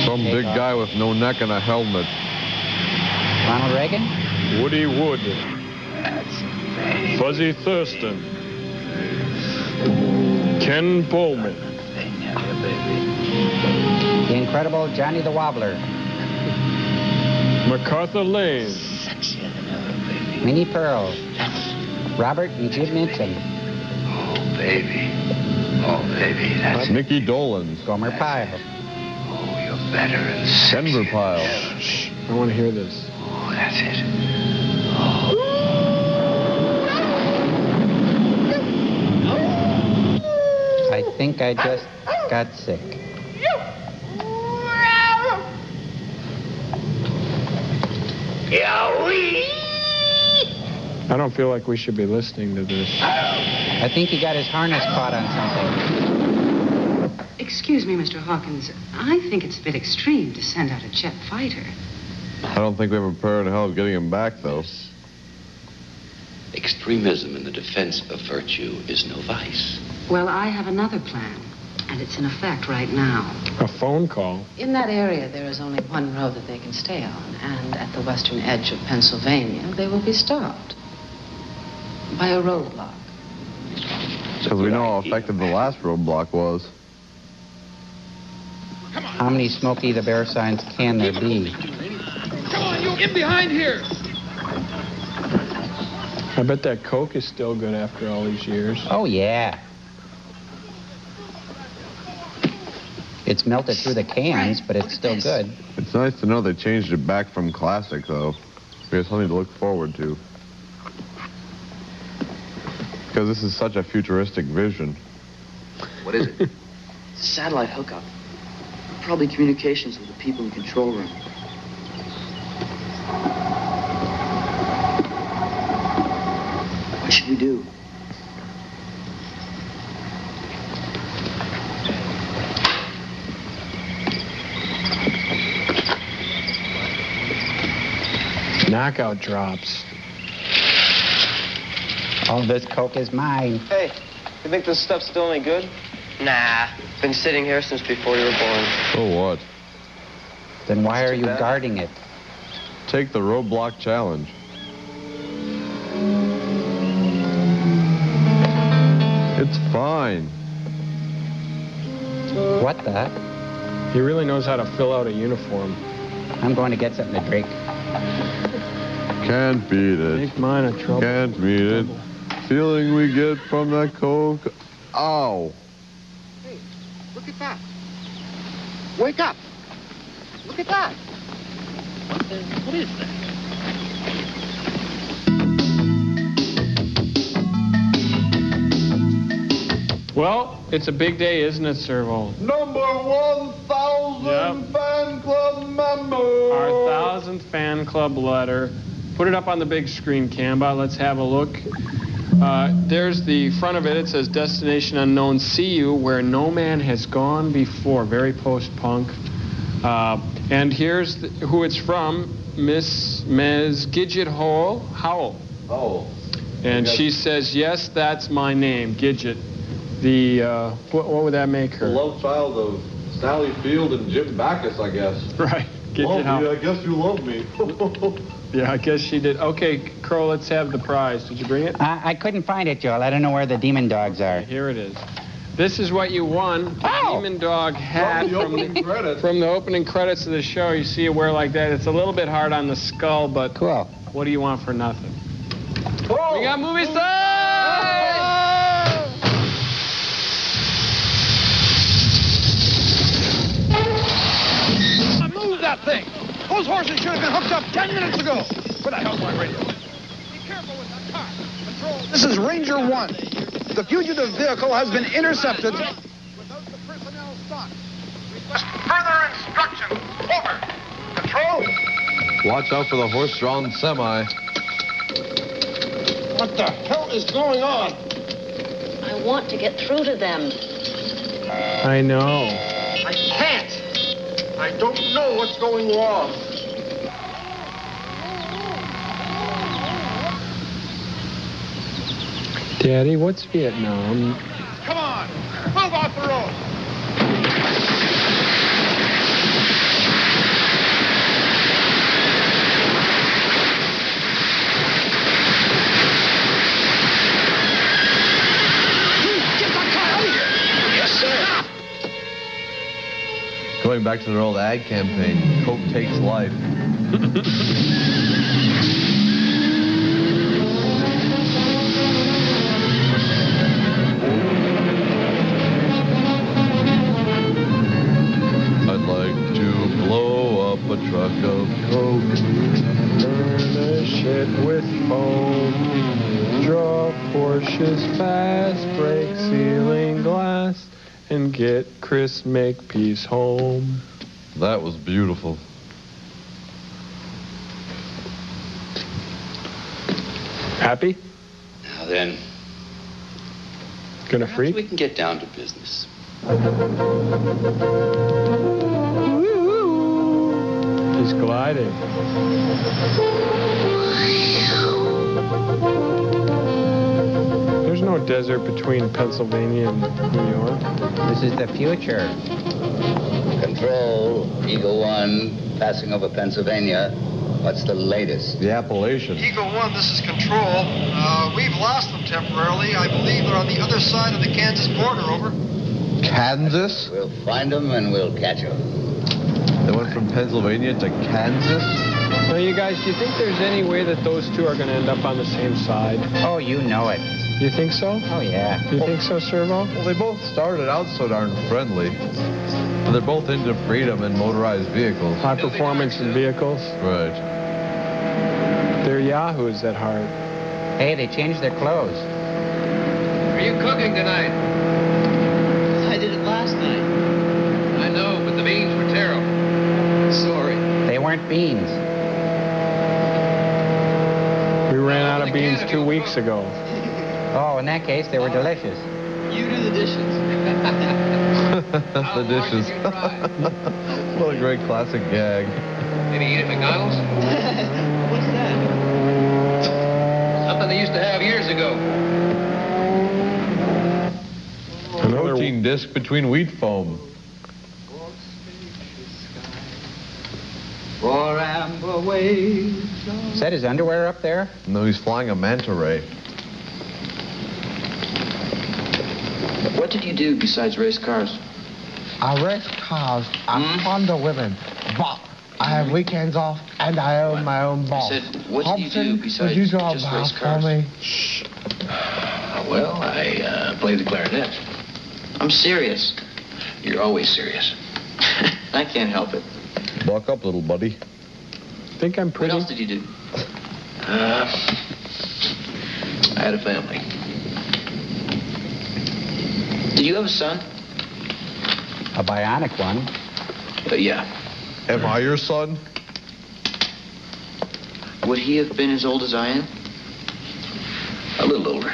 Some big guy with no neck and a helmet. Ronald Reagan? Woody Wood. Fuzzy Thurston. Ken Bowman. The incredible Johnny the Wobbler. MacArthur Lane. Minnie Pearl. Robert and Jim Minton. Oh, baby. Oh, baby. That's Mickey Dolenz. Gomer Pyle. Oh, you're better and sexier Denver Pyle. than ever, baby. I want to hear this. Oh, that's it. I think I just got sick. I don't feel like we should be listening to this. I think he got his harness caught on something. Excuse me, Mr. Hawkins. I think it's a bit extreme to send out a jet fighter. I don't think we have a prayer in hell of getting him back, though. Extremism in the defense of virtue is no vice. Well, I have another plan, and it's in effect right now. A phone call. In that area, there is only one road that they can stay on, and at the western edge of Pennsylvania, they will be stopped by a roadblock. Because we know how effective the last roadblock was. How many Smokey the Bear signs can there be? Come on, you get behind here! I bet that Coke is still good after all these years. Oh, yeah. It's melted through the cans, but it's still good. It's nice to know they changed it back from classic, though. We have something to look forward to. Because this is such a futuristic vision. What is it? It's a satellite hookup. Probably communications with the people in the control room. What should we do? Knockout drops. All this Coke is mine. Hey, you think this stuff's still any good? Nah. Been sitting here since before you were born. So what? Then why are you guarding it? Take the roadblock challenge. It's fine. What the? He really knows how to fill out a uniform. I'm going to get something to drink. Can't beat it. Make mine a trouble. Can't beat it. Feeling we get from that Coke. Ow. Hey, look at that. Wake up. Look at that. What is that? Well, it's a big day, isn't it, Servo? Number 1,000 fan club member. Our 1,000th fan club letter. Put it up on the big screen, Camba. Let's have a look. There's the front of it. It says, Destination Unknown, see you where no man has gone before. Very post-punk. And here's who it's from, Ms. Gidget Howell. Oh. And she says, yes, that's my name, Gidget. What would that make her? The love child of Sally Field and Jim Backus, I guess. Right. Love me, I guess you love me. Yeah, I guess she did. Okay, Crow, let's have the prize. Did you bring it? I couldn't find it, Joel. I don't know where the demon dogs are. Here it is. This is what you won. The Demon Dog hat from the opening credits of the show. You see it wear like that. It's a little bit hard on the skull, but cool. What do you want for nothing? Oh, we got movie stars! Move that thing! Those horses should have been hooked up 10 minutes ago! Where the hell's my radio? Be careful with that car. Control. This is Ranger 1. The fugitive vehicle has been intercepted. Without the personnel stock. Request further instructions. Over. Control. Watch out for the horse-drawn semi. What the hell is going on? I want to get through to them. I know. I can't. I don't know what's going wrong. Daddy, what's Vietnam? Come on, move off the road. Get that car out of here! Yes, sir. Going back to their old ad campaign, Coke takes life. I'd like to blow up a truck of Coke. Furnish it with foam. Draw Porsches fast. Break ceiling glass. And get Chris Makepeace home. That was beautiful. Happy? Now then, Gonna perhaps freak? we can get down to business. He's gliding. There's no desert between Pennsylvania and New York. This is the future. Control, Eagle 1, passing over Pennsylvania. What's the latest? The Appalachian. Eagle 1, this is Control. We've lost them temporarily. I believe they're on the other side of the Kansas border, over. Kansas? We'll find them and we'll catch them. They went from Pennsylvania to Kansas? Now, you guys, do you think there's any way that those two are going to end up on the same side? Oh, you know it. You think so? Oh, yeah. You think so, Servo? Well, they both started out so darn friendly. But they're both into freedom and motorized vehicles. High performance in vehicles? Right. They're yahoos at heart. Hey, they changed their clothes. Are you cooking tonight? I did it last night. I know, but the beans were terrible. Sorry. They weren't beans. We ran out of beans 2 weeks ago. Oh, in that case, they were delicious. You do the dishes. The dishes. What a great classic gag. Maybe eat at McDonald's? What's that? Something they used to have years ago. Protein disc between wheat foam. For amber waves. Is that his underwear up there? No, he's flying a manta ray. What did you do besides race cars? I race cars. I'm fond of women. But I have weekends off and I own my own boss. I said, what did you do besides would you draw just a race bath cars? for me? Shh. Well, I play the clarinet. I'm serious. You're always serious. I can't help it. Buck up, little buddy. Think I'm pretty? What else did you do? I had a family. Did you have a son? A bionic one. Yeah. Am I your son? Would he have been as old as I am? A little older.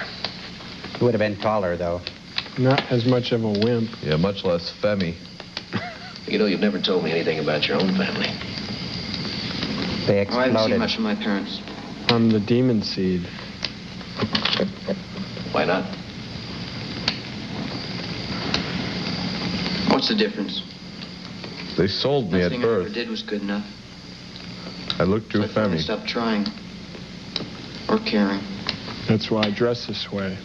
He would have been taller, though. Not as much of a wimp. Yeah, much less femmy. You know, you've never told me anything about your own family. They I haven't seen exploded. much of my parents. I'm the demon seed. Why not? What's the difference? They sold me at Nothing I ever birth. did was good enough. I looked too So I finally femmy. stopped trying. Or caring. That's why I dress this way.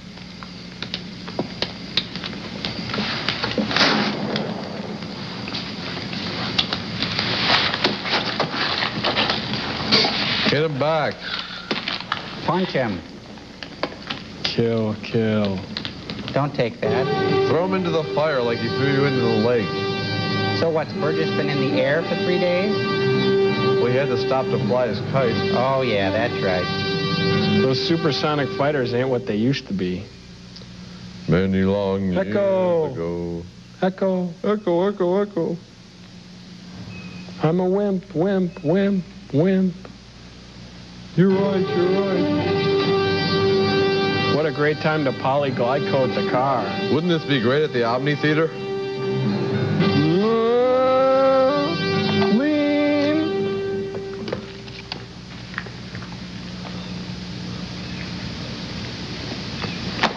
Get him back. Punch him. Kill, kill. Don't take that. Throw him into the fire like he threw you into the lake. So what's Burgess been in the air for 3 days? Well, he had to stop to fly his kite. Oh, yeah, that's right. Those supersonic fighters ain't what they used to be. Many long years Echo. ago. Echo. Echo, echo, echo. I'm a wimp, wimp, wimp, wimp. You're right, you're right. What a a great time to polyglycode the car. Wouldn't this be great at the Omni Theater?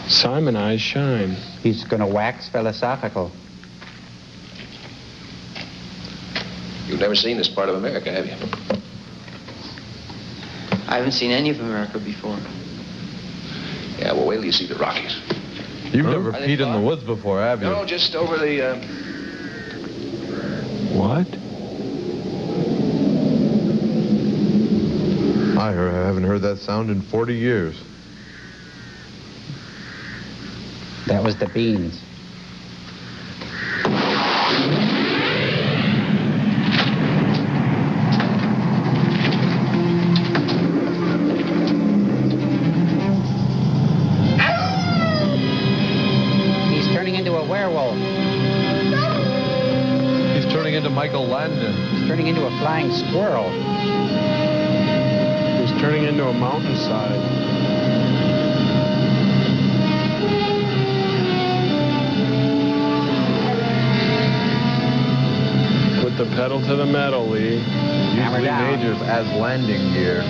Simon eyes shine. He's going to wax philosophical. You've never seen this part of America, have you? I haven't seen any of America before. Yeah, well, wait till you see the Rockies. You've never peed in the woods before, have you? No, just over the, What? I haven't heard that sound in 40 years. That was the beans. He's turning into a werewolf. He's turning into Michael Landon. He's turning into a flying squirrel. He's turning into a mountainside. The pedal to the metal, Lee. Usually Majors as landing gear.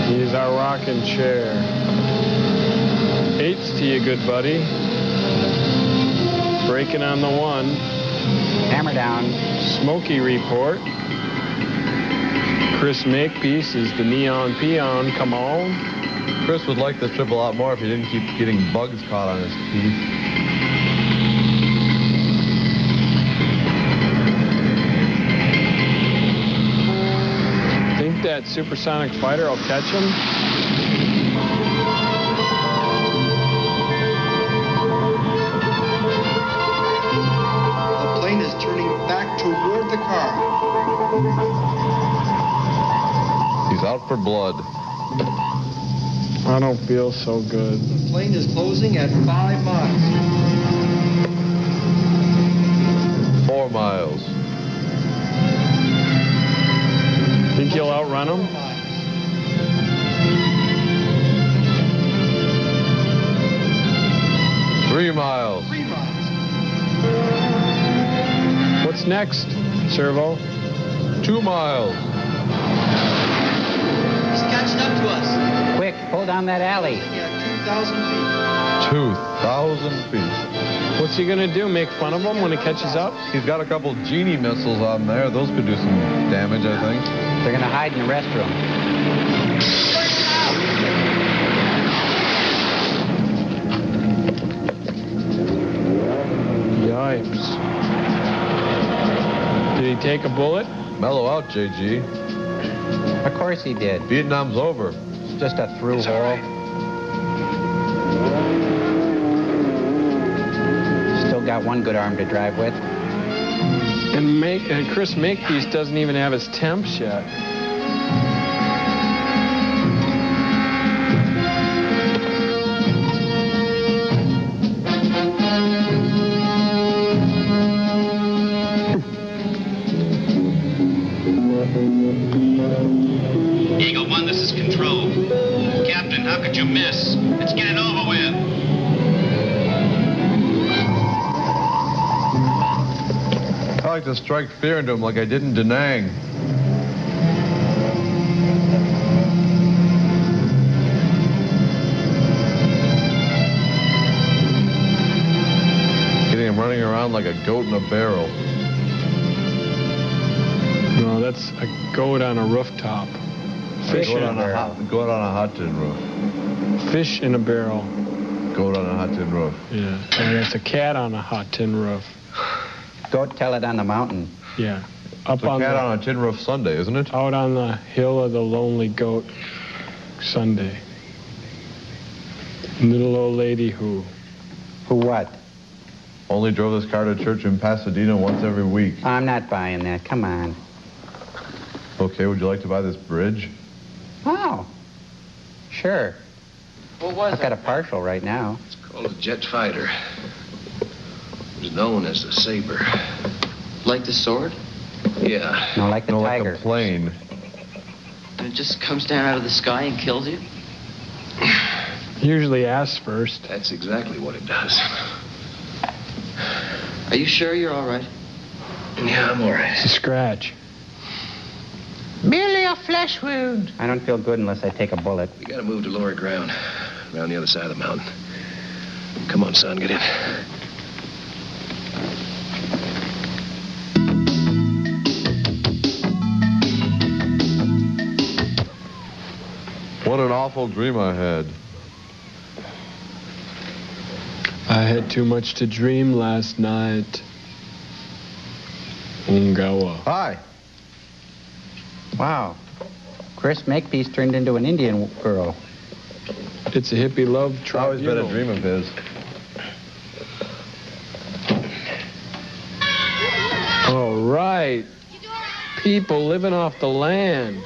He's our rocking chair. 8's to you, good buddy. Breaking on the 1. Hammer down. Smoky report. Chris Makepeace is the neon peon. Come on. Chris would like this trip a lot more if he didn't keep getting bugs caught on his teeth. That supersonic fighter will catch him. The plane is turning back toward the car. He's out for blood. I don't feel so good. The plane is closing at 5 miles. 4 miles. Think you'll outrun him? 3 miles. 3 miles. What's next, Servo? 2 miles. He's catching up to us. Quick, pull down that alley. At 2,000 feet. 2,000 feet. What's he gonna do? Make fun of him when he catches up? He's got a couple genie missiles on there. Those could do some damage, I think. They're going to hide in the restroom. Yipes. Did he take a bullet? Mellow out, JG. Of course he did. Vietnam's over. It's just a through hole. Right. Still got one good arm to drive with. And Chris Makepeace doesn't even have his temps yet. Eagle 1, this is Control. Captain, how could you miss? Let's get it over with. I like to strike fear into him like I did in Da Nang. Getting him running around like a goat in a barrel. No, that's a goat on a rooftop. Fish in a barrel. Goat on a hot tin roof. Fish in a barrel. Goat on a hot tin roof. Yeah, and it's a cat on a hot tin roof. Goat tell it on the mountain. Yeah. Up on cat on a tin roof Sunday, isn't it? Out on the hill of the lonely goat Sunday. Little old lady who? Who what? Only drove this car to church in Pasadena once every week. I'm not buying that. Come on. Okay, would you like to buy this bridge? Oh. Sure. What was I've got a partial right now. It's called a jet fighter. It was known as the Saber. Like the sword? Yeah. No, like the tiger. Like a plane. And it just comes down out of the sky and kills you? Usually asks first. That's exactly what it does. Are you sure you're all right? Yeah, I'm all right. It's a scratch. Merely a flesh wound. I don't feel good unless I take a bullet. We gotta move to lower ground, around the other side of the mountain. Come on, son, get in. What an awful dream I had. I had too much to dream last night. Ungawa. Hi. Wow. Chris Makepeace turned into an Indian girl. It's a hippie love It's always been a dream of his. All right. People living off the land.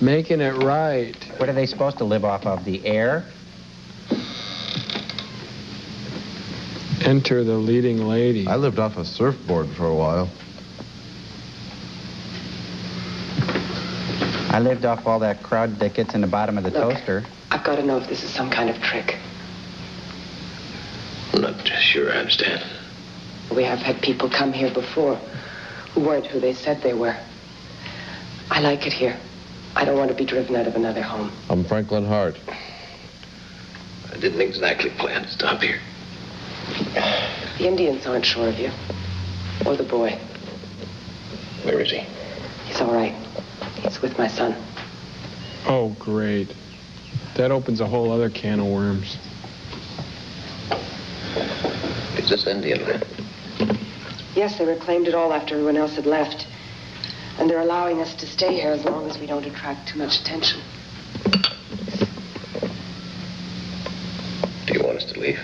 Making it right. What are they supposed to live off of? The air? Enter the leading lady. I lived off a surfboard for a while. I lived off all that crud that gets in the bottom of the toaster. I've got to know if this is some kind of trick. I'm not sure I understand. We have had people come here before who weren't who they said they were. I like it here. I don't want to be driven out of another home. I'm Franklin Hart. I didn't exactly plan to stop here. The Indians aren't sure of you. Or the boy. Where is he? He's all right. He's with my son. Oh, great. That opens a whole other can of worms. Is this Indian land? Yes, they reclaimed it all after everyone else had left. And they're allowing us to stay here as long as we don't attract too much attention. Do you want us to leave?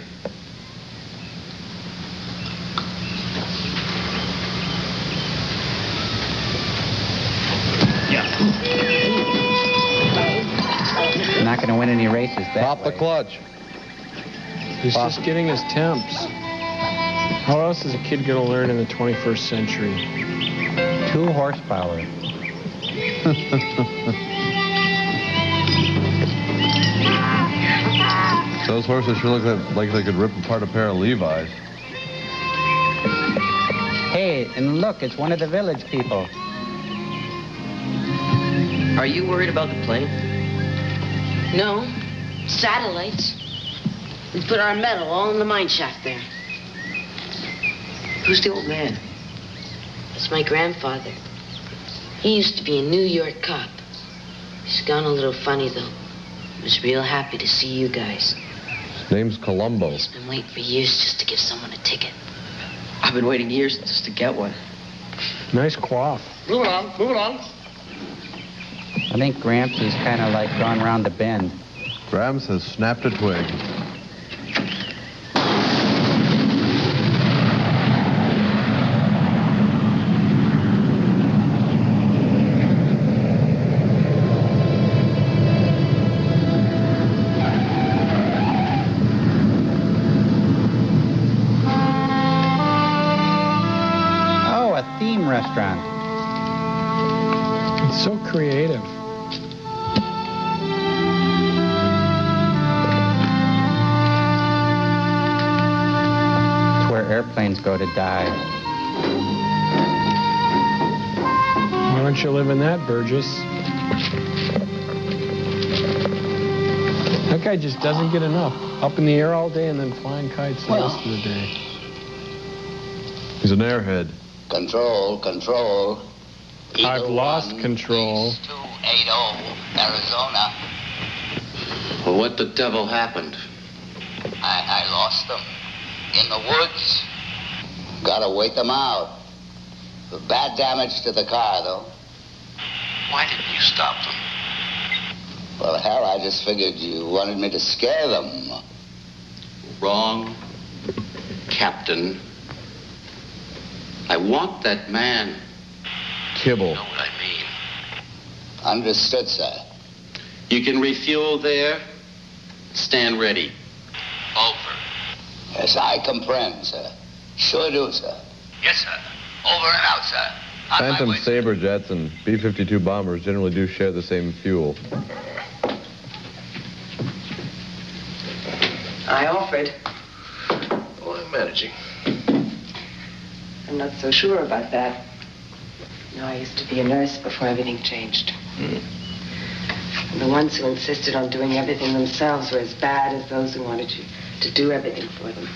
I'm not going to win any races that Pop the clutch. He's just getting his temps. How else is a kid going to learn in the 21st century? 2 horsepower. Those horses sure look like they could rip apart a pair of Levi's. Hey, and look, it's one of the village people. Are you worried about the plane? No. Satellites. We put our metal all in the mine shaft there. Who's the old man? It's my grandfather. He used to be a New York cop. He's gone a little funny, though. He was real happy to see you guys. His name's Columbo. He's been waiting for years just to give someone a ticket. I've been waiting years just to get one. Nice quaff. Move along, move along. I think Gramps is kind of like gone round the bend. Gramps has snapped a twig. Oh, a theme restaurant. It's so creative. It's where airplanes go to die. Why don't you live in that, Burgess? That guy just doesn't get enough. Up in the air all day and then flying kites the rest of the day. He's an airhead. Control, control. I've lost control. 280, Arizona. Well, what the devil happened? I lost them. In the woods. Gotta wait them out. Bad damage to the car, though. Why didn't you stop them? Well, hell, I just figured you wanted me to scare them. Wrong, Captain. I want that man. Kibble. You know what I mean? Understood, sir. You can refuel there. Stand ready. Over. Yes, I comprehend, sir. Sure do, sir. Yes, sir. Over and out, sir. On my Phantom way. Sabre jets and B-52 bombers generally do share the same fuel. I offered. Oh, I'm managing. I'm not so sure about that. You know, I used to be a nurse before everything changed. And the ones who insisted on doing everything themselves were as bad as those who wanted you to do everything for them.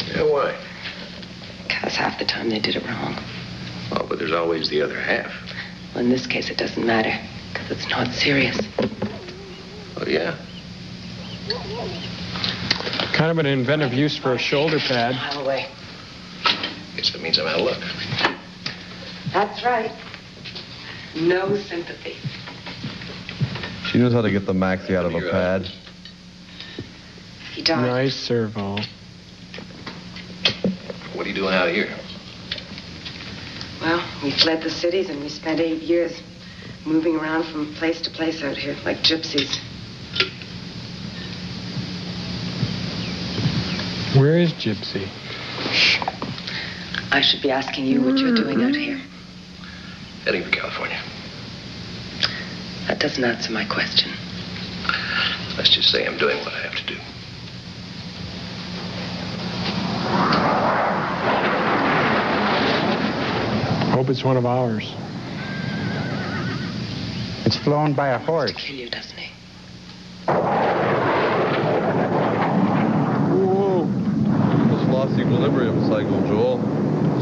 Yeah, why? Because half the time they did it wrong. Oh, but there's always the other half. Well, in this case, it doesn't matter, because it's not serious. Oh, yeah? Kind of an inventive use for a shoulder pad. Mile away. Guess that means I'm out of luck. That's right. No sympathy. She knows how to get the maxi out of a pad. He died. Nice servo. What are you doing out here? Well, we fled the cities and we spent 8 years moving around from place to place out here, like gypsies. Where is Gypsy? I should be asking you what you're doing out here. Heading for California. That doesn't answer my question. Let's just say I'm doing what I have to do. Hope it's one of ours. It's flown by a horse. He wants to kill you, doesn't he? Whoa. Just lost equilibrium cycle, Joel.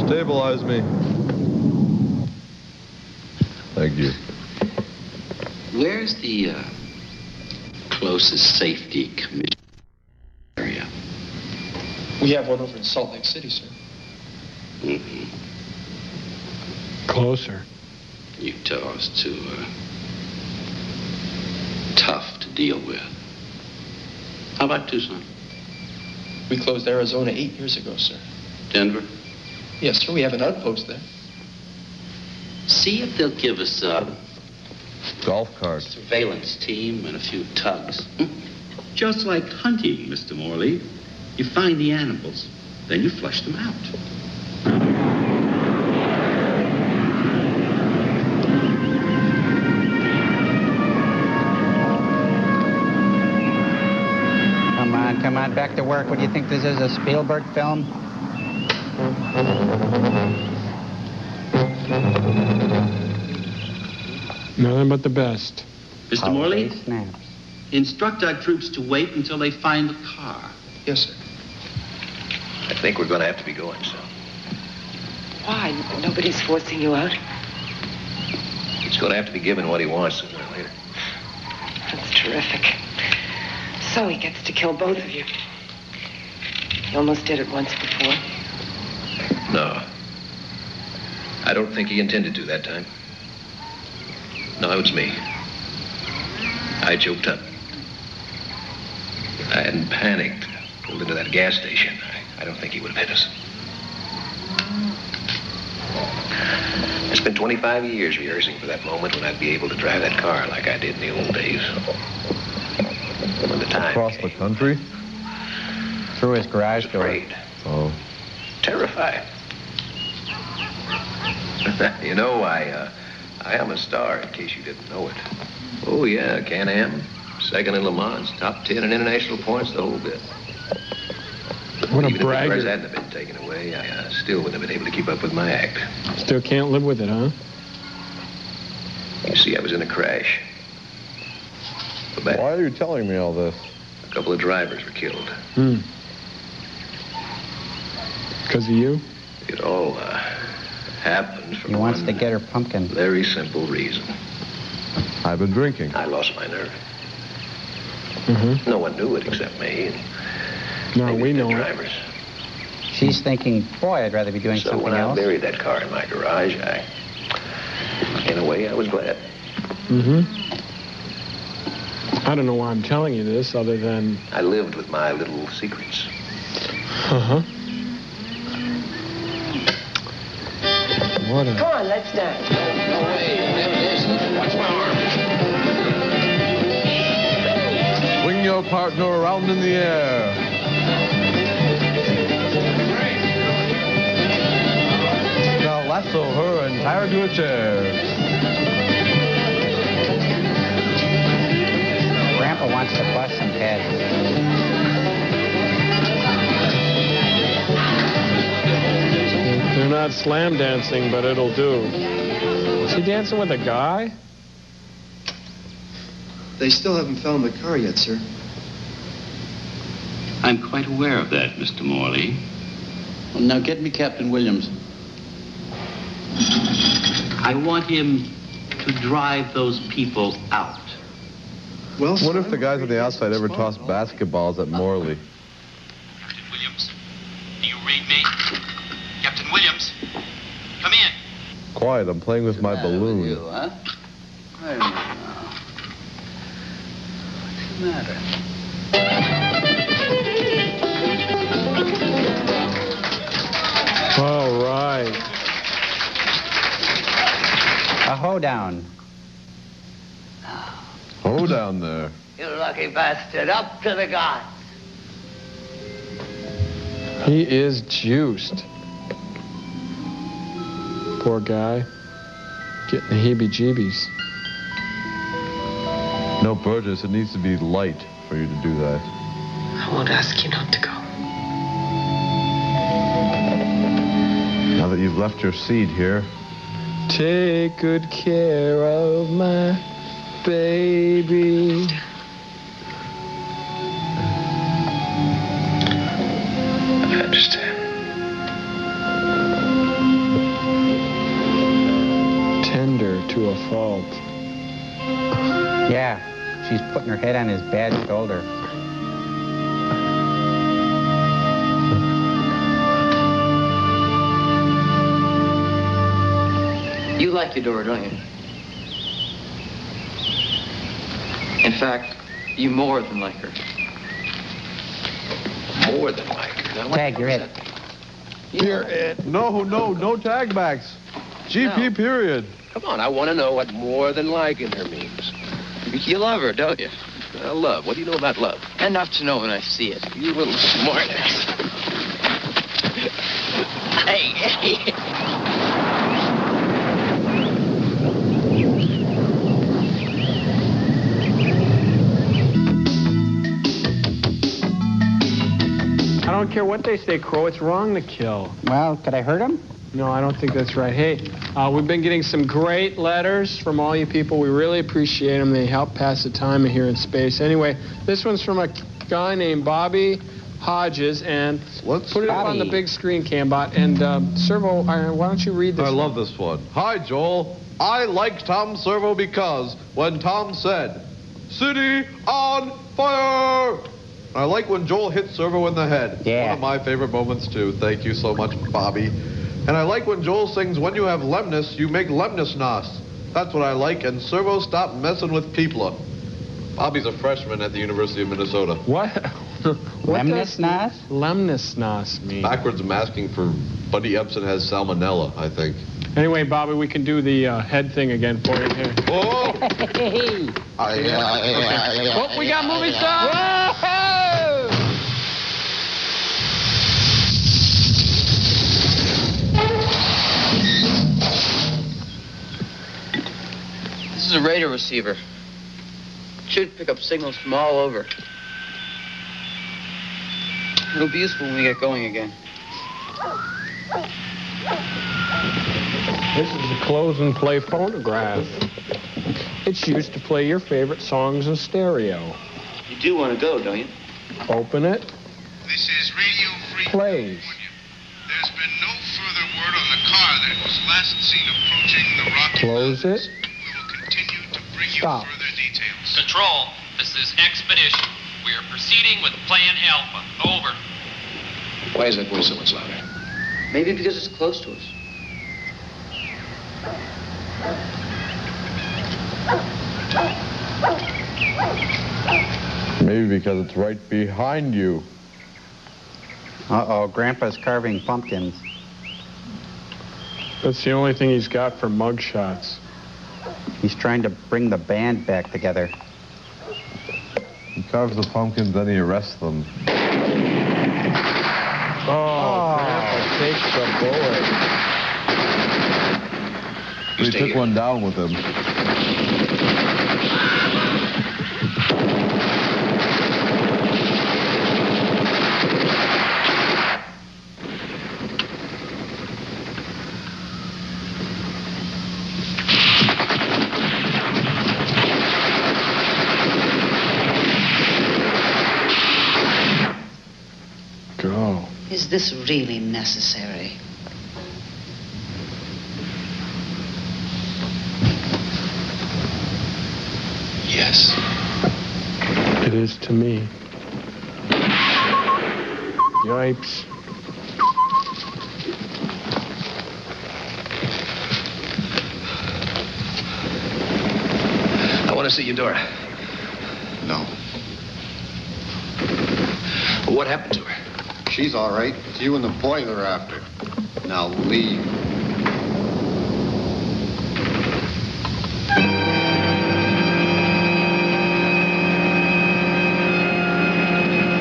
Stabilize me. Thank you. Where's the closest safety commission area? We have one over in Salt Lake City, sir. Mm-hmm. Closer. Utah's too tough to deal with. How about Tucson? We closed Arizona 8 years ago, sir. Denver? Yes, sir. We have an outpost there. See if they'll give us a golf cart, surveillance team, and a few tugs. Just like hunting, Mr. Morley. You find the animals, then you flush them out. Come on, back to work. What do you think this is, a Spielberg film? Nothing but the best. Mr. Morley, Snaps. instruct our troops to wait until they find the car. Yes, sir. I think we're going to have to be going soon. Why? Nobody's forcing you out. He's going to have to be given what he wants sooner or later. That's terrific. So he gets to kill both of you. He almost did it once before. No. I don't think he intended to that time. No, it was me. I choked up. I hadn't panicked. Pulled into that gas station. I don't think he would have hit us. I spent 25 years rehearsing for that moment when I'd be able to drive that car like I did in the old days. When the time across came, the country? Through his garage door. Afraid. Oh. Terrified. You know, I am a star, in case you didn't know it. Oh, yeah, Can-Am. Second in Le Mans. Top 10 in international points, the whole bit. What a Even if the bragger. cars hadn't been taken away, I still wouldn't have been able to keep up with my act. Still can't live with it, huh? You see, I was in a crash. Why are you telling me all this? A couple of drivers were killed. Because of you? It all happened for He wants to get her pumpkin. Very simple reason. I've been drinking. I lost my nerve. Mm-hmm. No one knew it except me. No, we know it. Drivers. She's thinking, boy, I'd rather be doing So something when I else. buried that car in my garage, in a way, I was glad. Mm-hmm. I don't know why I'm telling you this other than... I lived with my little secrets. Uh-huh. What a... Come on, let's dance. No way. Watch my arms. Swing your partner around in the air. Now lasso her and tie her to a chair. Grandpa wants to bust some heads. I'm not slam dancing, but it'll do. Is he dancing with a guy? They still haven't found the car yet, sir. I'm quite aware of that, Mr. Morley. Well, now get me Captain Williams. I want him to drive those people out. Well, what if the guys on the outside ever toss basketballs at Morley? Captain Williams, do you read me? Captain Williams, come in. Quiet, I'm playing with my balloon. You, huh? Wait a minute now. What's the matter? All right. A hoedown. Oh, down there. You lucky bastard. Up to the gods. He is juiced. Poor guy. Getting the heebie-jeebies. No, Burgess, it needs to be light for you to do that. I won't ask you not to go. Now that you've left your seat here. Take good care of my baby. I understand. Tender to a fault. Yeah, she's putting her head on his bad shoulder. You like Eudora, don't you? In fact, you more than like her. More than like her. Now, what Tag, you're it. You're it. No tag backs. GP period. Come on, I want to know what more than like in her means. You love her, don't you? Love. What do you know about love? Enough to know when I see it. You little smartass. Hey. I don't care what they say, Crow. It's wrong to kill. Well, could I hurt him? No, I don't think that's right. Hey, we've been getting some great letters from all you people. We really appreciate them. They help pass the time here in space. Anyway, this one's from a guy named Bobby Hodges, and let's put it up on the big screen, Cambot. And Servo, why don't you read this? I love this one. Hi, Joel. I liked Tom Servo because when Tom said, "City on fire," I like when Joel hit Servo in the head. Yeah. One of my favorite moments, too. Thank you so much, Bobby. And I like when Joel sings, "When you have lemnis, you make lemnisnas." That's what I like, and Servo, stop messing with people. Bobby's a freshman at the University of Minnesota. What? Lemnisnas? Lemnisnas mean? Backwards masking for Buddy Epson has salmonella, I think. Anyway, Bobby, we can do the head thing again for you here. Oh! Oh, we got movie stuff! Whoa! This is a radar receiver. Should pick up signals from all over. It'll be useful when we get going again. This is a close and play phonograph. It's used to play your favorite songs in stereo. You do want to go, don't you? Open it. This is Radio Free Plays. California. There's been no further word on the car that was last seen approaching the Rocky Close Mountains. it. We will continue to bring Stop. you further details. Control, this is Expedition. We are proceeding with Plan Alpha. Over. Why is that voice so much louder? Maybe because it's close to us. Maybe because it's right behind you. Uh-oh, Grandpa's carving pumpkins. That's the only thing he's got for mugshots. He's trying to bring the band back together. He carves the pumpkins, then he arrests them. Oh, Grandpa takes the bullet. He took one down with him. this really necessary? Yes. It is to me. Yipes. I want to see Eudora. No. What happened to her? She's all right. It's you and the boy they're after. Now leave.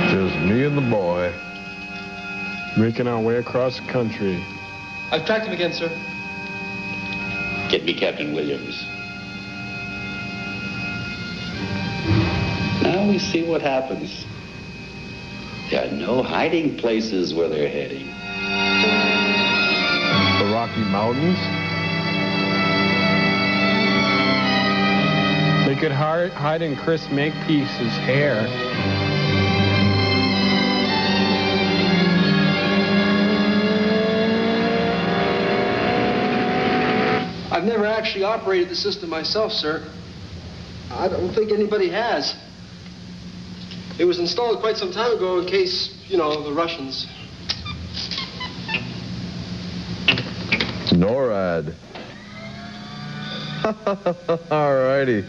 Just me and the boy. Making our way across the country. I've tracked him again, sir. Get me Captain Williams. Now we see what happens. There are no hiding places where they're heading. The Rocky Mountains? They could hide in Chris Makepeace's hair. I've never actually operated the system myself, sir. I don't think anybody has. It was installed quite some time ago in case, you know, the Russians. NORAD. All righty.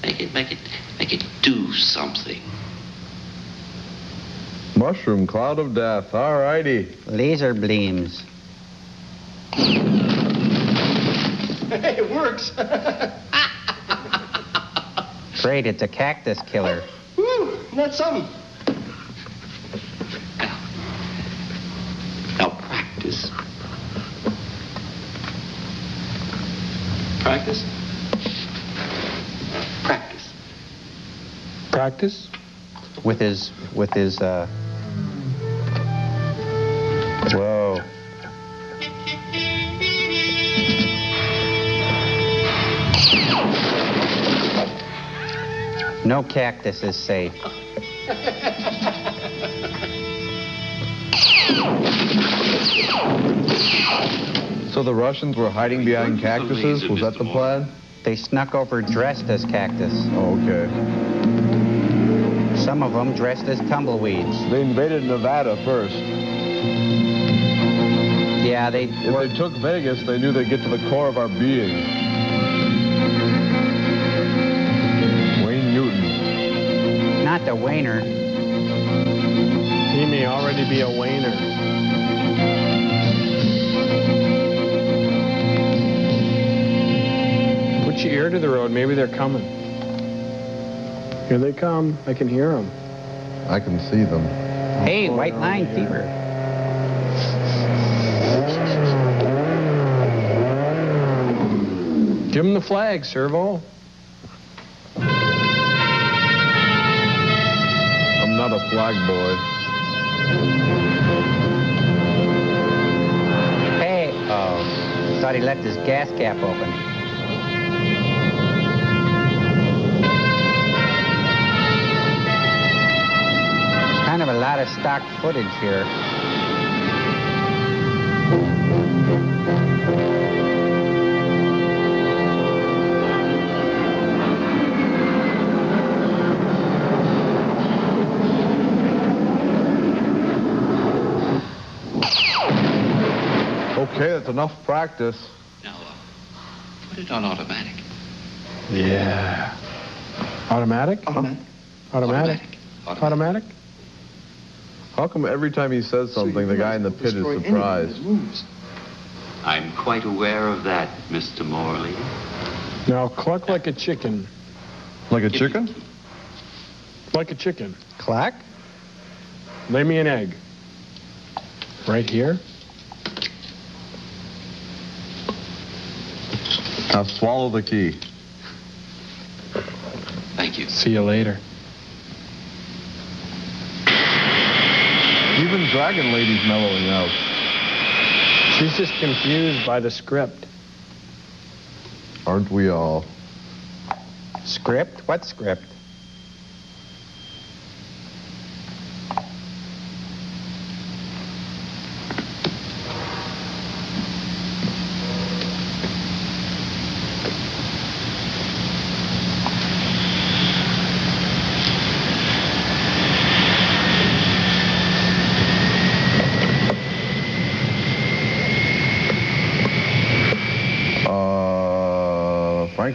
Make it do something. Mushroom cloud of death. All righty. Laser beams. Hey, it works. Great, it's a cactus killer. Woo, isn't that something? Now practice. Practice? Practice. Practice? With his, whoa. No cactus is safe. So the Russians were hiding behind cactuses? Was that the plan? They snuck over dressed as cactus. Oh, okay. Some of them dressed as tumbleweeds. They invaded Nevada first. Yeah, If they took Vegas, they knew they'd get to the core of our being. Wayne Newton. Not the Wayner. He may already be a Wayner. Put your ear to the road. Maybe they're coming. Here they come. I can hear them. I can see them. Hey, white line fever. Give them the flag, Servo. I'm not a flag boy. Hey, oh, thought he left his gas cap open. Kind of a lot of stock footage here. Okay, that's enough practice. Now, put it on automatic. Yeah. Automatic? Automatic. Automatic. Automatic? How come every time he says something, the guy in the pit is surprised? I'm quite aware of that, Mr. Morley. Now cluck like a chicken. Like a chicken? Like a chicken. Clack? Lay me an egg. Right here. Now swallow the key. Thank you. See you later. Even Dragon Lady's mellowing out. She's just confused by the script. Aren't we all? Script? What script?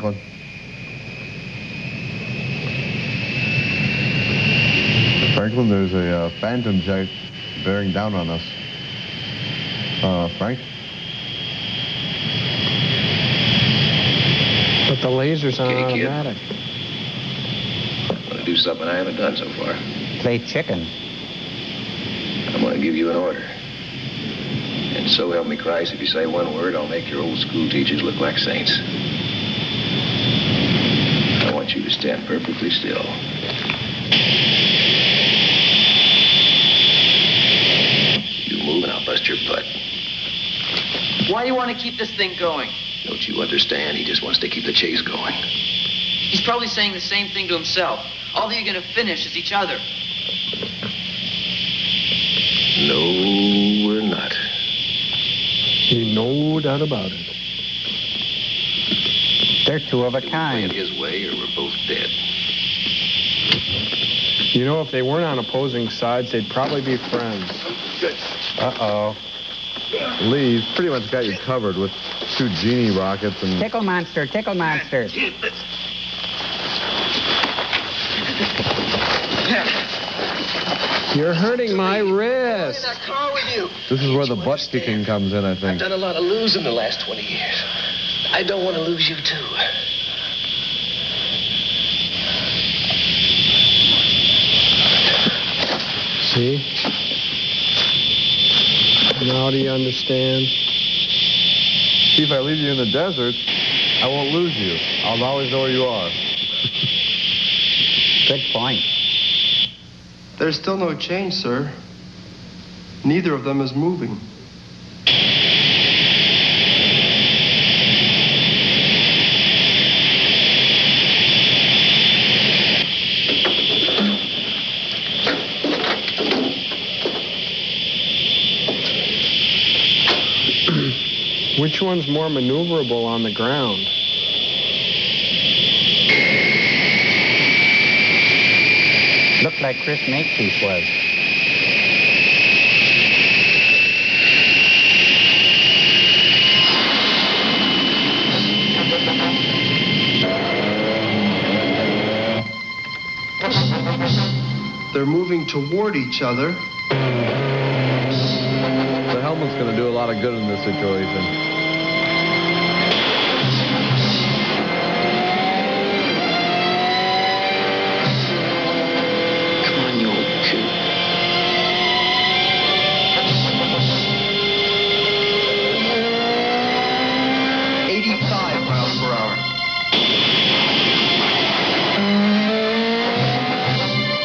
Franklin. Franklin, there's a phantom jet bearing down on us. Frank? But the lasers aren't Okay, kid. automatic. I'm going to do something I haven't done so far. Play chicken. I'm going to give you an order. And so help me Christ, if you say one word, I'll make your old school teachers look like saints. I want you to stand perfectly still. You move and I'll bust your butt. Why do you want to keep this thing going? Don't you understand? He just wants to keep the chase going. He's probably saying the same thing to himself. All that you're going to finish is each other. No, we're not. Ain't no doubt about it. They're two of a Play kind. it his way or we're both dead. You know, if they weren't on opposing sides, they'd probably be friends. Good. Uh-oh. Lee's pretty much got you covered with 2 genie rockets and... Tickle monster, tickle monster. You're hurting my wrist. That car with you. This is where the butt kicking comes in, I I've think. done a lot of losing the last 20 years. I don't want to lose you, too. See? Now do you understand? See, if I leave you in the desert, I won't lose you. I'll always know where you are. Good point. There's still no change, sir. Neither of them is moving. Which one's more maneuverable on the ground? Looked like Chris Makepeace was. They're moving toward each other. The helmet's going to do a lot of good in this situation. Come on, you old coot. Miles per hour.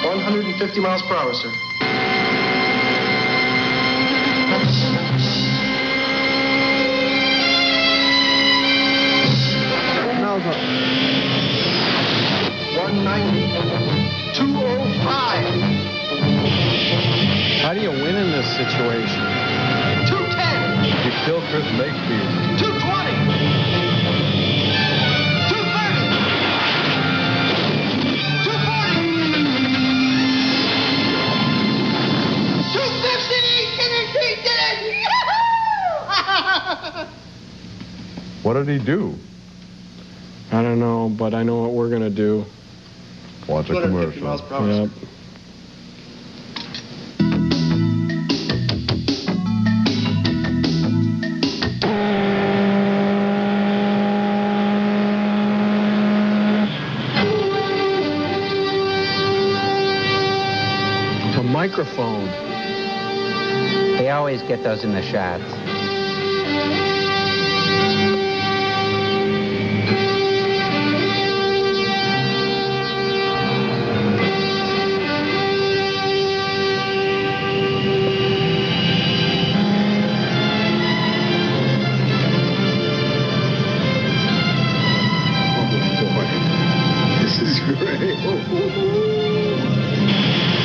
150 miles per hour, sir. Now's up. 190. 205. How do you win in this situation? 210. You kill Chris Makepeace. 220. 250. What did he do? I don't know, but I know what we're going to do. Watch a 250 commercial. miles per hour. Yep. A microphone. They always get those in the shots.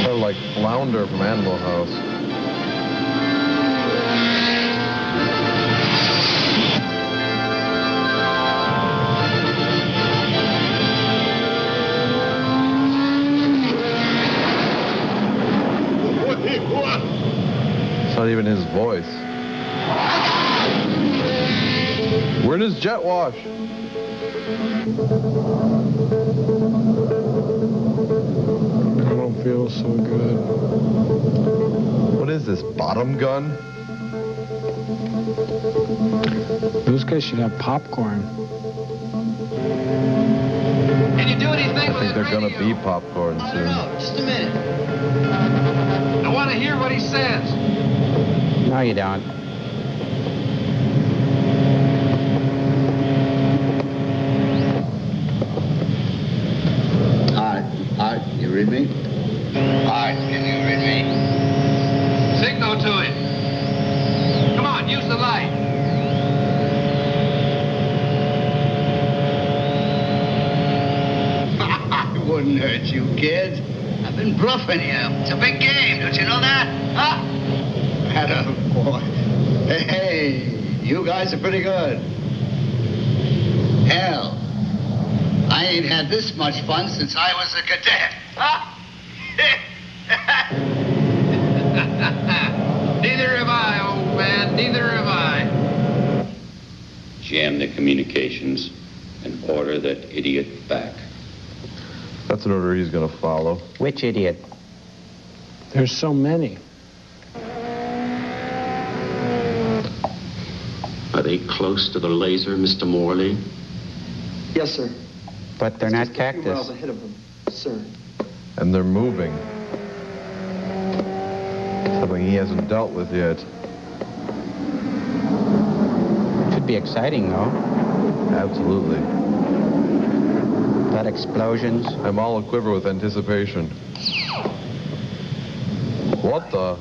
Sort of like Flounder from Animal House. It's not even his voice. Where does Jet wash? I don't feel so good. What is this, bottom gun? Those guys should have popcorn. Can you do anything I think they're gonna be popcorn soon. Just a minute. I want to hear what he says. No, you don't. Art, you read me? Art, can you read me? Signal to him. Come on, use the light. I wouldn't hurt you, kid. I've been bluffing you. It's a big game. Don't you know that? Huh? Atta boy. Hey, you guys are pretty good. Hell, I ain't had this much fun since I was a cadet. Huh? Neither have I, old man. Neither have I. Jam the communications and order that idiot back. That's an order he's gonna follow. Which idiot? There's so many. Are they close to the laser, Mr. Morley? Yes, sir. But they're not A few miles cactus. ahead of them, sir. And they're moving. Something he hasn't dealt with yet. Should be exciting, though. Absolutely. That explosions. I'm all aquiver with anticipation. What the?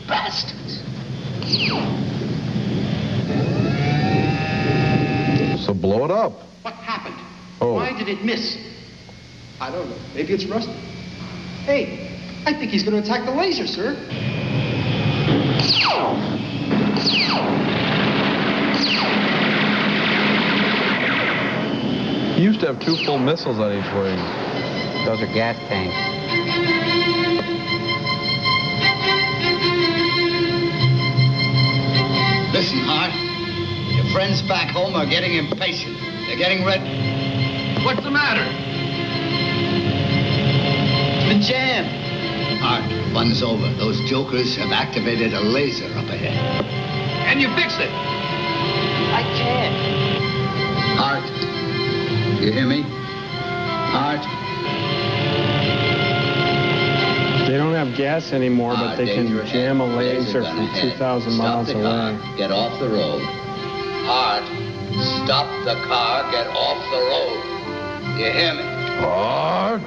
Bastards. So blow it up. What happened? Oh. Why did it miss? I don't know. Maybe it's rusted. Hey, I think he's going to attack the laser, sir. He used to have 2 full missiles on each wing. Those are gas tanks. Listen, Hart. Your friends back home are getting impatient. They're getting ready. What's the matter? It's been jammed. Hart, fun's over. Those jokers have activated a laser up ahead. And you fix it. I can't. Hart, you hear me? Hart. They don't have gas anymore, but they can jam a laser from 2,000 miles away. Get off the road. Hart, stop the car. Get off the road. You hear me? Hart.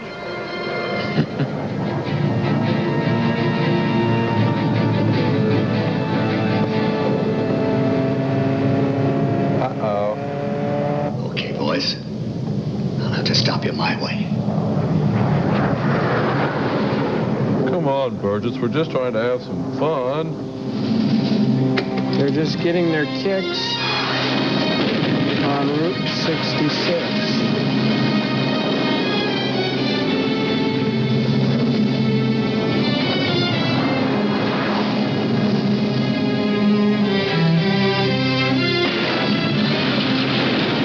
Uh-oh. Okay, boys. I'll have to stop you my way. Come on, Burgess. We're just trying to have some fun. They're just getting their kicks on Route 66.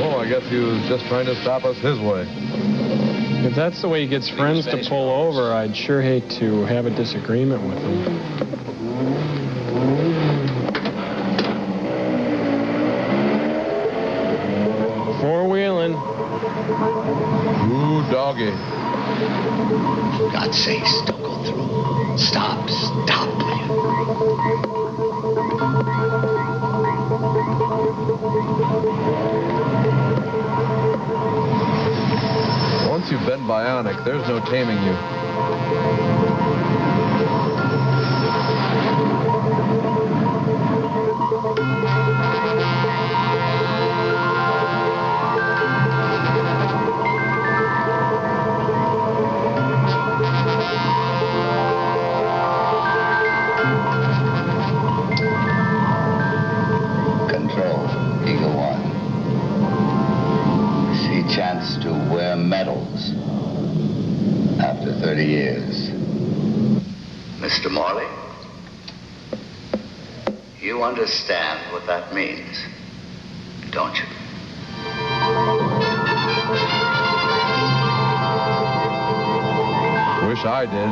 Oh, I guess he was just trying to stop us his way. If that's the way he gets friends to pull over, I'd sure hate to have a disagreement with him. Four-wheeling. Ooh, doggy. For God's sakes, don't go through. Stop, will you? Once you've been bionic, there's no taming you. Control, Eagle One. See chance to wear medals after 30 years. Mr. Morley, you understand what that means, don't you? wish I did.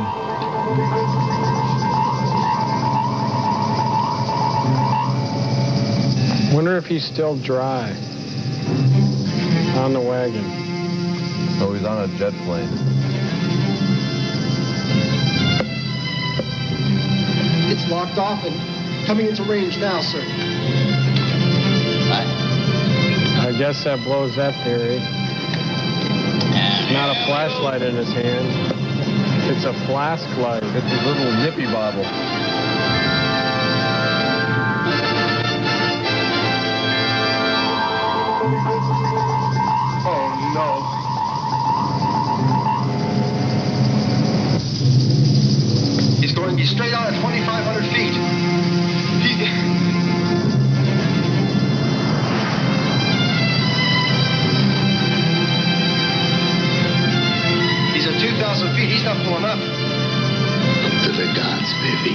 Wonder if he's still dry on the wagon. Oh, he's on a jet plane. It's locked off and coming into range now, sir. I guess that blows that theory. Not a flashlight in his hand. It's a flask light. It's his little nippy bottle. Oh, no. He's going to be straight out at 2,500 feet. He's at 2,000 feet. He's not pulling up. Up to the gods, baby.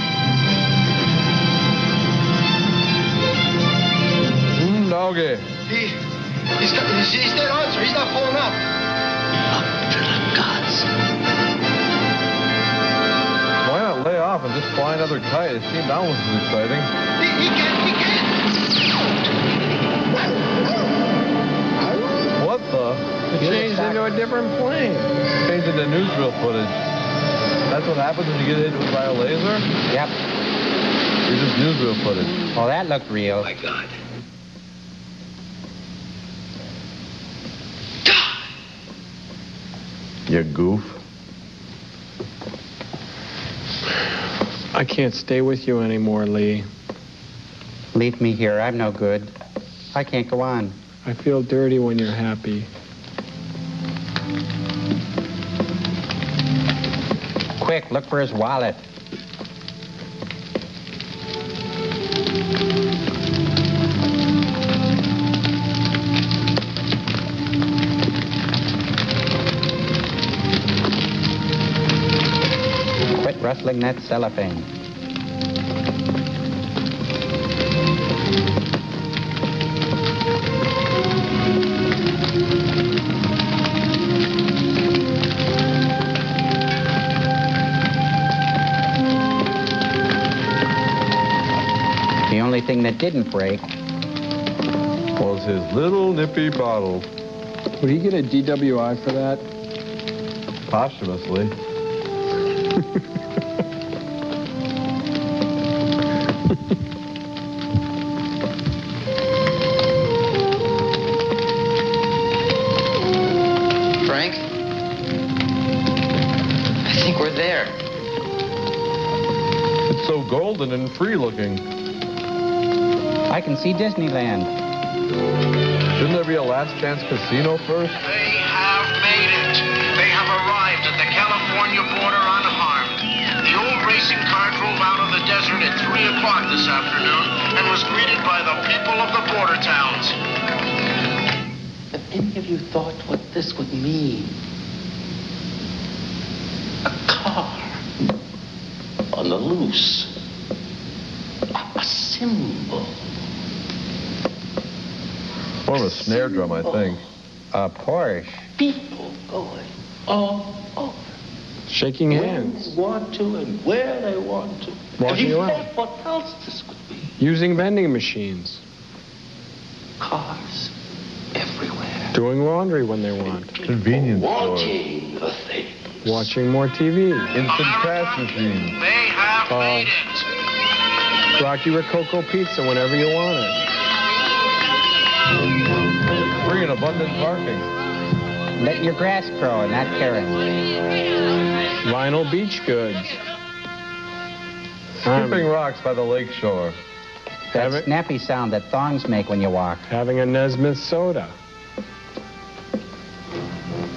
Doggy. He's dead on, sir. He's not pulling up. Up to the gods. Why not lay off and just fly another kite? It seemed almost as exciting. He can't. What the? It changed into a different plane. Changed into newsreel footage. That's what happens when you get hit by a laser? Yep. You're just newsreel footage. Oh, that looked real. Oh, my God. You goof. I can't stay with you anymore, Lee. Leave me here. I'm no good. I can't go on. I feel dirty when you're happy. Quick, look for his wallet. Quit rustling that cellophane. The only thing that didn't break was his little nippy bottle. Would he get a DWI for that? Posthumously. Frank? I think we're there. It's so golden and free looking. I can see Disneyland. Shouldn't there be a last chance casino first? They have made it. They have arrived at the California border unharmed. The old racing car drove out of the desert at 3 o'clock this afternoon and was greeted by the people of the border towns. Have any of you thought what this would mean? A car on the loose. A symbol. More of a snare drum, I think. A Porsche. People going all over. Shaking When hands. they want to and where they want to. Walking Have you around. thought what else this would be? Using vending machines. Cars everywhere. Doing laundry when they want. Convenience store. Wanting the thing. Watching more TV. Instant cash machine. They have made it. Rocky Rococo pizza whenever you want it. Free and abundant parking. Letting your grass grow and not caring. Vinyl beach goods. Skipping rocks by the lake shore. That snappy sound that thongs make when you walk. Having a Nesmith soda.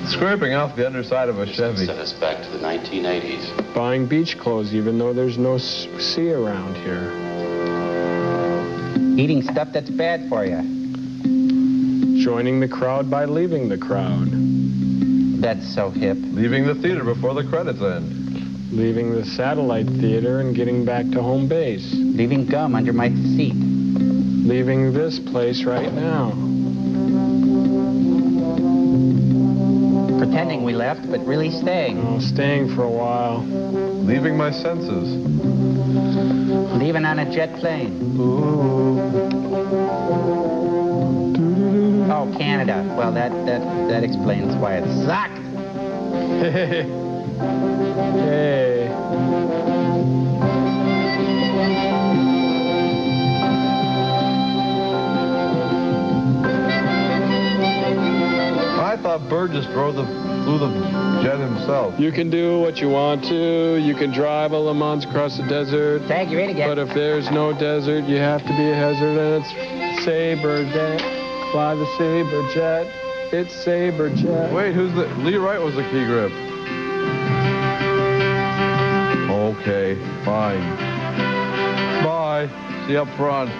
Scraping off the underside of a Chevy. Set us back to the 1980s. Buying beach clothes even though there's no sea around here. Eating stuff that's bad for you. Joining the crowd by leaving the crowd. That's so hip. Leaving the theater before the credits end. Leaving the satellite theater and getting back to home base. Leaving gum under my seat. Leaving this place right now. Pretending we left, but really staying. Oh, staying for a while. Leaving my senses. Leaving on a jet plane. Ooh. Oh, Canada. Well, that explains why it sucked. Hey. I thought Burgess flew the jet himself. You can do what you want to. You can drive a Le Mans across the desert. Tag, you ready again. But if there's no desert, you have to be a hazard, and it's Sabre Jet. Fly the Sabre Jet. It's Sabre Jet. Wait, who's the... Lee Wright was the key grip. Okay, fine. Bye. See you up front.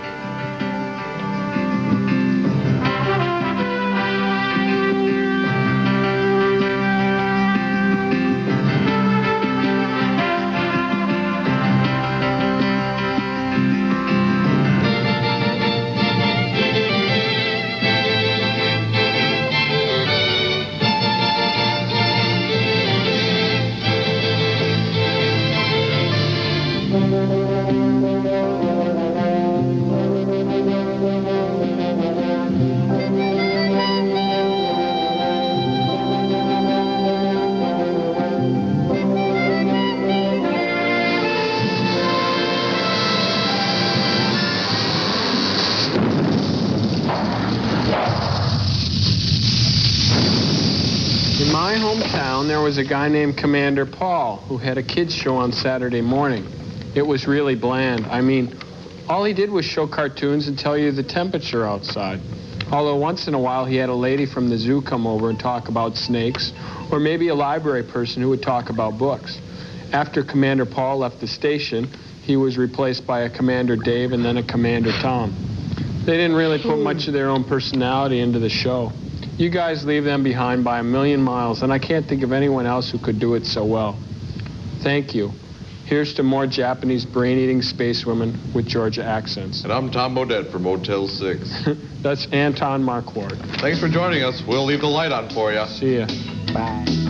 In my hometown, there was a guy named Commander Paul who had a kids show on Saturday morning. It was really bland. I mean, all he did was show cartoons and tell you the temperature outside. Although once in a while he had a lady from the zoo come over and talk about snakes, or maybe a library person who would talk about books. After Commander Paul left the station, he was replaced by a Commander Dave and then a Commander Tom. They didn't really put much of their own personality into the show. You guys leave them behind by a million miles, and I can't think of anyone else who could do it so well. Thank you. Here's to more Japanese brain-eating space women with Georgia accents. And I'm Tom Bodette from Motel 6. That's Anton Marquardt. Thanks for joining us. We'll leave the light on for you. See ya. Bye.